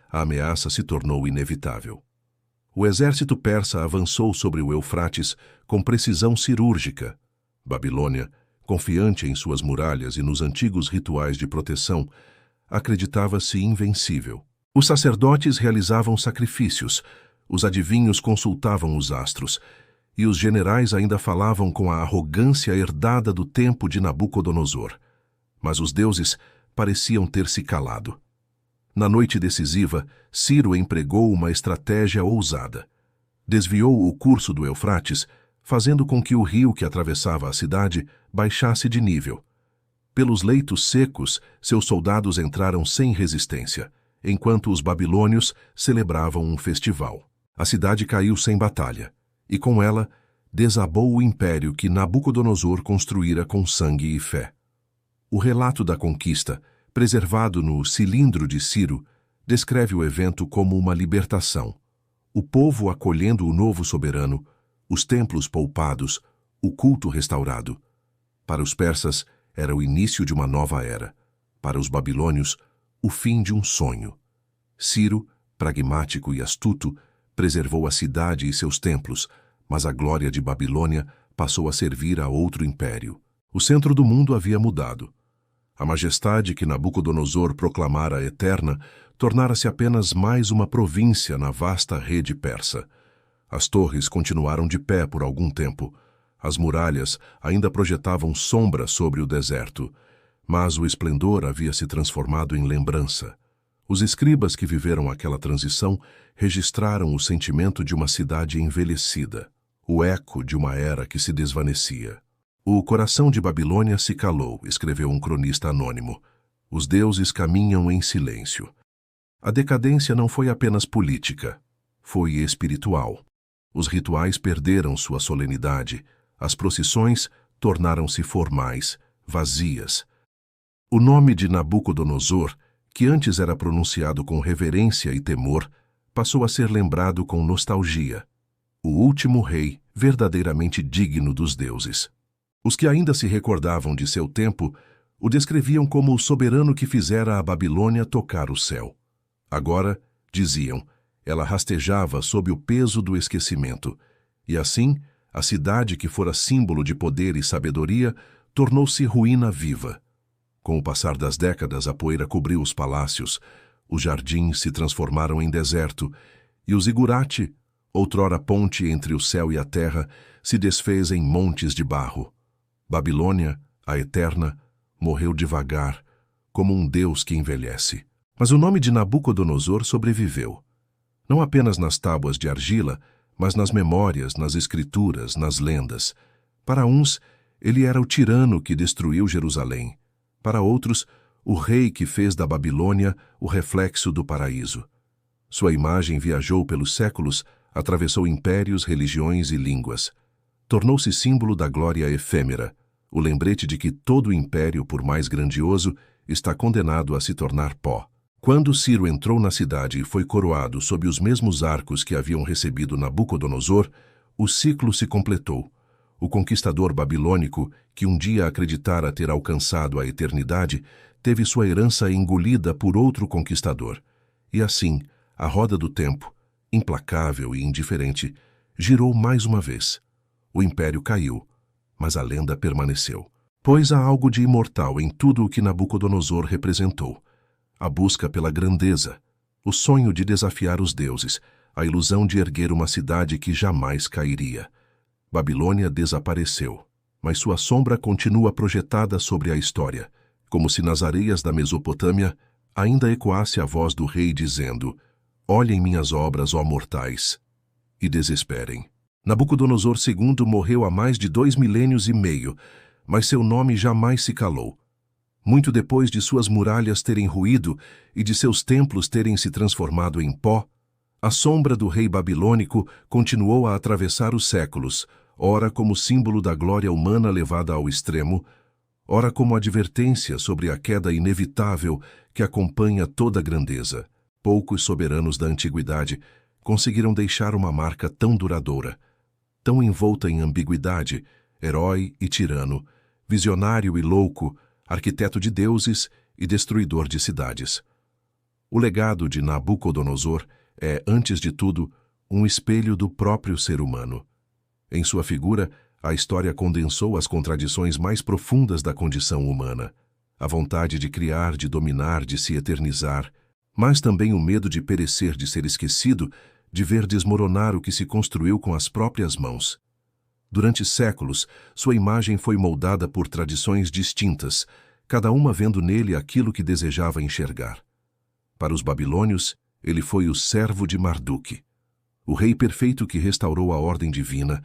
a ameaça se tornou inevitável. O exército persa avançou sobre o Eufrates com precisão cirúrgica. Babilônia, confiante em suas muralhas e nos antigos rituais de proteção, acreditava-se invencível. Os sacerdotes realizavam sacrifícios, os adivinhos consultavam os astros, e os generais ainda falavam com a arrogância herdada do tempo de Nabucodonosor. Mas os deuses pareciam ter se calado. Na noite decisiva, Ciro empregou uma estratégia ousada. Desviou o curso do Eufrates, fazendo com que o rio que atravessava a cidade baixasse de nível. Pelos leitos secos, seus soldados entraram sem resistência, enquanto os babilônios celebravam um festival. A cidade caiu sem batalha, e com ela desabou o império que Nabucodonosor construíra com sangue e fé. O relato da conquista, preservado no Cilindro de Ciro, descreve o evento como uma libertação. O povo acolhendo o novo soberano, os templos poupados, o culto restaurado. Para os persas, era o início de uma nova era. Para os babilônios, o fim de um sonho. Ciro, pragmático e astuto, preservou a cidade e seus templos, mas a glória de Babilônia passou a servir a outro império. O centro do mundo havia mudado. A majestade que Nabucodonosor proclamara eterna tornara-se apenas mais uma província na vasta rede persa. As torres continuaram de pé por algum tempo. As muralhas ainda projetavam sombra sobre o deserto, mas o esplendor havia se transformado em lembrança. Os escribas que viveram aquela transição registraram o sentimento de uma cidade envelhecida, o eco de uma era que se desvanecia. O coração de Babilônia se calou, escreveu um cronista anônimo. Os deuses caminham em silêncio. A decadência não foi apenas política, foi espiritual. Os rituais perderam sua solenidade, as procissões tornaram-se formais, vazias. O nome de Nabucodonosor, que antes era pronunciado com reverência e temor, passou a ser lembrado com nostalgia. O último rei verdadeiramente digno dos deuses. Os que ainda se recordavam de seu tempo o descreviam como o soberano que fizera a Babilônia tocar o céu. Agora, diziam, ela rastejava sob o peso do esquecimento, e assim, a cidade que fora símbolo de poder e sabedoria tornou-se ruína viva. Com o passar das décadas, a poeira cobriu os palácios, os jardins se transformaram em deserto, e o zigurate, outrora ponte entre o céu e a terra, se desfez em montes de barro. Babilônia, a eterna, morreu devagar, como um deus que envelhece. Mas o nome de Nabucodonosor sobreviveu. Não apenas nas tábuas de argila, mas nas memórias, nas escrituras, nas lendas. Para uns, ele era o tirano que destruiu Jerusalém. Para outros, o rei que fez da Babilônia o reflexo do paraíso. Sua imagem viajou pelos séculos, atravessou impérios, religiões e línguas. Tornou-se símbolo da glória efêmera, o lembrete de que todo império, por mais grandioso, está condenado a se tornar pó. Quando Ciro entrou na cidade e foi coroado sob os mesmos arcos que haviam recebido Nabucodonosor, o ciclo se completou. O conquistador babilônico, que um dia acreditara ter alcançado a eternidade, teve sua herança engolida por outro conquistador. E assim, a roda do tempo, implacável e indiferente, girou mais uma vez. O império caiu, mas a lenda permaneceu. Pois há algo de imortal em tudo o que Nabucodonosor representou. A busca pela grandeza, o sonho de desafiar os deuses, a ilusão de erguer uma cidade que jamais cairia. Babilônia desapareceu, mas sua sombra continua projetada sobre a história, como se nas areias da Mesopotâmia ainda ecoasse a voz do rei dizendo: olhem minhas obras, ó mortais, e desesperem. Nabucodonosor II morreu há mais de 2 milênios e meio, mas seu nome jamais se calou. Muito depois de suas muralhas terem ruído e de seus templos terem se transformado em pó, a sombra do rei babilônico continuou a atravessar os séculos, ora como símbolo da glória humana levada ao extremo, ora como advertência sobre a queda inevitável que acompanha toda grandeza. Poucos soberanos da antiguidade conseguiram deixar uma marca tão duradoura, tão envolta em ambiguidade, herói e tirano, visionário e louco, arquiteto de deuses e destruidor de cidades. O legado de Nabucodonosor é, antes de tudo, um espelho do próprio ser humano. Em sua figura, a história condensou as contradições mais profundas da condição humana, a vontade de criar, de dominar, de se eternizar, mas também o medo de perecer, de ser esquecido, de ver desmoronar o que se construiu com as próprias mãos. Durante séculos, sua imagem foi moldada por tradições distintas, cada uma vendo nele aquilo que desejava enxergar. Para os babilônios, ele foi o servo de Marduk, o rei perfeito que restaurou a ordem divina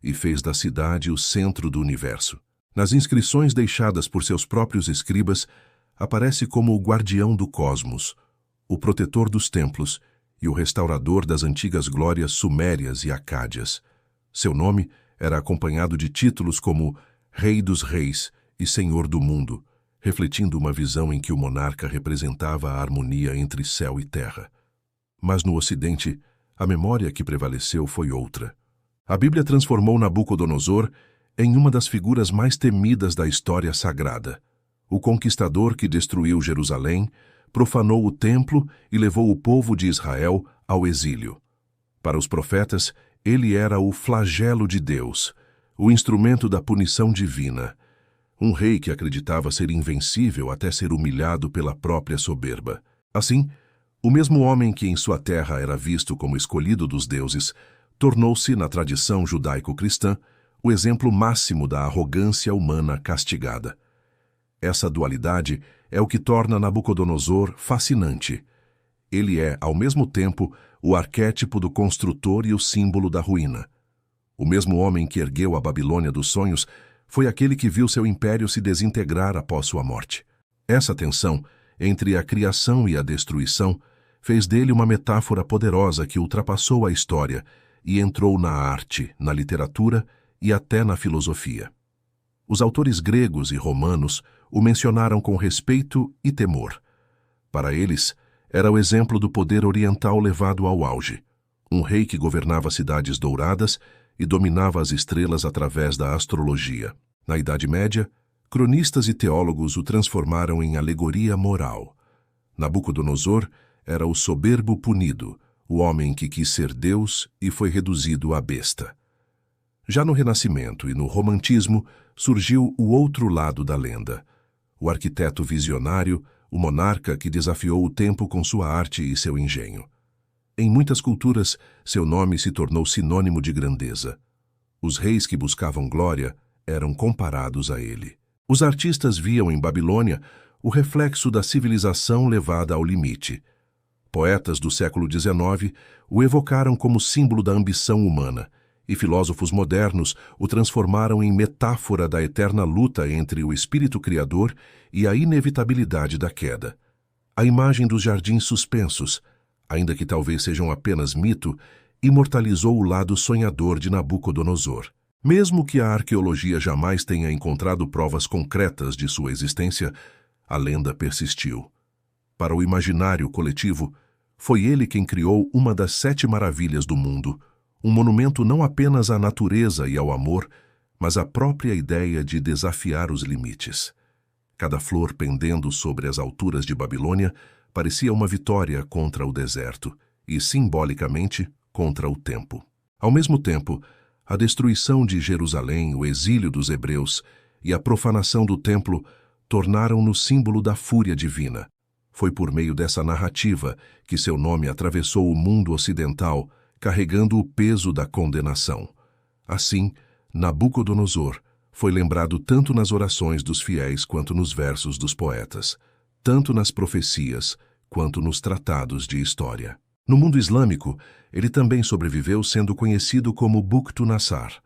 e fez da cidade o centro do universo. Nas inscrições deixadas por seus próprios escribas, aparece como o guardião do cosmos, o protetor dos templos e o restaurador das antigas glórias sumérias e acádias. Seu nome era acompanhado de títulos como Rei dos Reis e Senhor do Mundo, refletindo uma visão em que o monarca representava a harmonia entre céu e terra. Mas no Ocidente, a memória que prevaleceu foi outra. A Bíblia transformou Nabucodonosor em uma das figuras mais temidas da história sagrada. O conquistador que destruiu Jerusalém, profanou o templo e levou o povo de Israel ao exílio. Para os profetas, ele era o flagelo de Deus, o instrumento da punição divina. Um rei que acreditava ser invencível até ser humilhado pela própria soberba. Assim, o mesmo homem que em sua terra era visto como escolhido dos deuses, tornou-se, na tradição judaico-cristã, o exemplo máximo da arrogância humana castigada. Essa dualidade é o que torna Nabucodonosor fascinante. Ele é, ao mesmo tempo, o arquétipo do construtor e o símbolo da ruína. O mesmo homem que ergueu a Babilônia dos sonhos foi aquele que viu seu império se desintegrar após sua morte. Essa tensão entre a criação e a destruição fez dele uma metáfora poderosa que ultrapassou a história e entrou na arte, na literatura e até na filosofia. Os autores gregos e romanos o mencionaram com respeito e temor. Para eles, era o exemplo do poder oriental levado ao auge, um rei que governava cidades douradas e dominava as estrelas através da astrologia. Na Idade Média, cronistas e teólogos o transformaram em alegoria moral. Nabucodonosor era o soberbo punido, o homem que quis ser Deus e foi reduzido à besta. Já no Renascimento e no Romantismo surgiu o outro lado da lenda, o arquiteto visionário, o monarca que desafiou o tempo com sua arte e seu engenho. Em muitas culturas, seu nome se tornou sinônimo de grandeza. Os reis que buscavam glória eram comparados a ele. Os artistas viam em Babilônia o reflexo da civilização levada ao limite. Poetas do século XIX o evocaram como símbolo da ambição humana, e filósofos modernos o transformaram em metáfora da eterna luta entre o espírito criador e a inevitabilidade da queda. A imagem dos jardins suspensos, ainda que talvez sejam apenas mito, imortalizou o lado sonhador de Nabucodonosor. Mesmo que a arqueologia jamais tenha encontrado provas concretas de sua existência, a lenda persistiu. Para o imaginário coletivo, foi ele quem criou uma das 7 maravilhas do mundo, um monumento não apenas à natureza e ao amor, mas à própria ideia de desafiar os limites. Cada flor pendendo sobre as alturas de Babilônia parecia uma vitória contra o deserto e, simbolicamente, contra o tempo. Ao mesmo tempo, a destruição de Jerusalém, o exílio dos hebreus e a profanação do templo tornaram-no símbolo da fúria divina. Foi por meio dessa narrativa que seu nome atravessou o mundo ocidental, carregando o peso da condenação. Assim, Nabucodonosor foi lembrado tanto nas orações dos fiéis quanto nos versos dos poetas, tanto nas profecias quanto nos tratados de história. No mundo islâmico, ele também sobreviveu sendo conhecido como Bukhtu Nassar,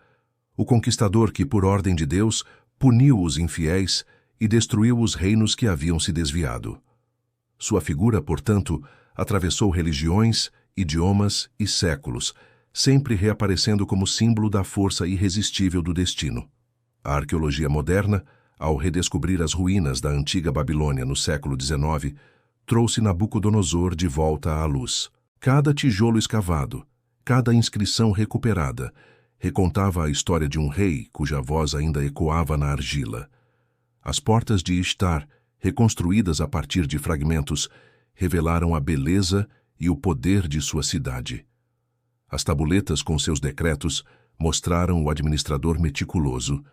o conquistador que, por ordem de Deus, puniu os infiéis e destruiu os reinos que haviam se desviado. Sua figura, portanto, atravessou religiões, idiomas e séculos, sempre reaparecendo como símbolo da força irresistível do destino. A arqueologia moderna, ao redescobrir as ruínas da antiga Babilônia no século XIX, trouxe Nabucodonosor de volta à luz. Cada tijolo escavado, cada inscrição recuperada, recontava a história de um rei cuja voz ainda ecoava na argila. As portas de Ishtar, reconstruídas a partir de fragmentos, revelaram a beleza e o poder de sua cidade. As tabuletas com seus decretos mostraram o administrador meticuloso,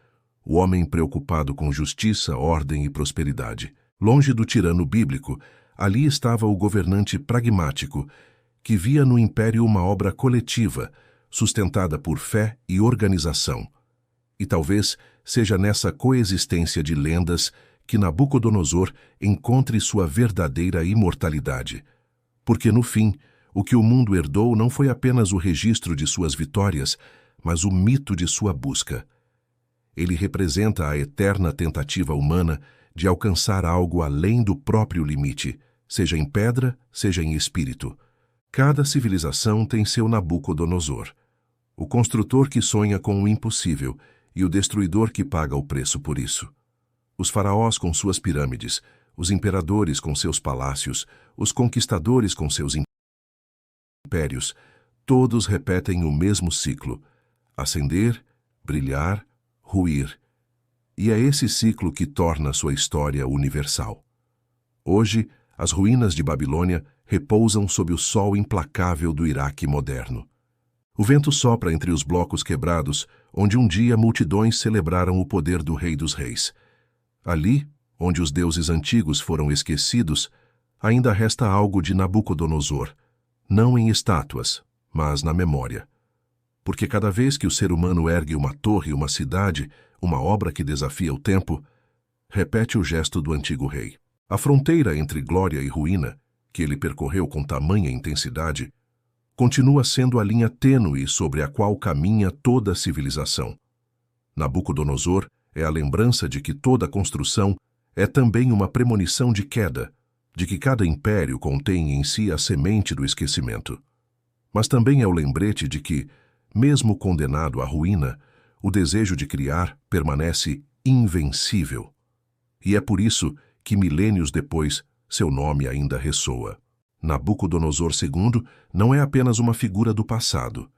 o homem preocupado com justiça, ordem e prosperidade. Longe do tirano bíblico, ali estava o governante pragmático, que via no império uma obra coletiva, sustentada por fé e organização. E talvez seja nessa coexistência de lendas que Nabucodonosor encontre sua verdadeira imortalidade. Porque, no fim, o que o mundo herdou não foi apenas o registro de suas vitórias, mas o mito de sua busca. Ele representa a eterna tentativa humana de alcançar algo além do próprio limite, seja em pedra, seja em espírito. Cada civilização tem seu Nabucodonosor, o construtor que sonha com o impossível e o destruidor que paga o preço por isso. Os faraós com suas pirâmides, os imperadores com seus palácios, os conquistadores com seus impérios, todos repetem o mesmo ciclo: ascender, brilhar, ruir. E é esse ciclo que torna sua história universal. Hoje, as ruínas de Babilônia repousam sob o sol implacável do Iraque moderno. O vento sopra entre os blocos quebrados, onde um dia multidões celebraram o poder do Rei dos Reis. Ali, onde os deuses antigos foram esquecidos, ainda resta algo de Nabucodonosor, não em estátuas, mas na memória. Porque cada vez que o ser humano ergue uma torre, uma cidade, uma obra que desafia o tempo, repete o gesto do antigo rei. A fronteira entre glória e ruína, que ele percorreu com tamanha intensidade, continua sendo a linha tênue sobre a qual caminha toda a civilização. Nabucodonosor é a lembrança de que toda construção é também uma premonição de queda, de que cada império contém em si a semente do esquecimento. Mas também é o lembrete de que, mesmo condenado à ruína, o desejo de criar permanece invencível. E é por isso que, milênios depois, seu nome ainda ressoa. Nabucodonosor II não é apenas uma figura do passado.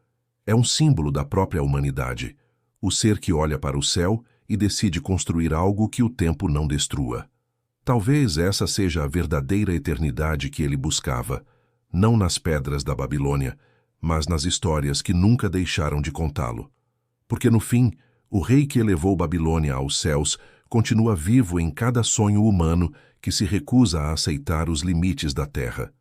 É um símbolo da própria humanidade, o ser que olha para o céu e decide construir algo que o tempo não destrua. Talvez essa seja a verdadeira eternidade que ele buscava, não nas pedras da Babilônia, mas nas histórias que nunca deixaram de contá-lo. Porque, no fim, o rei que elevou Babilônia aos céus continua vivo em cada sonho humano que se recusa a aceitar os limites da terra.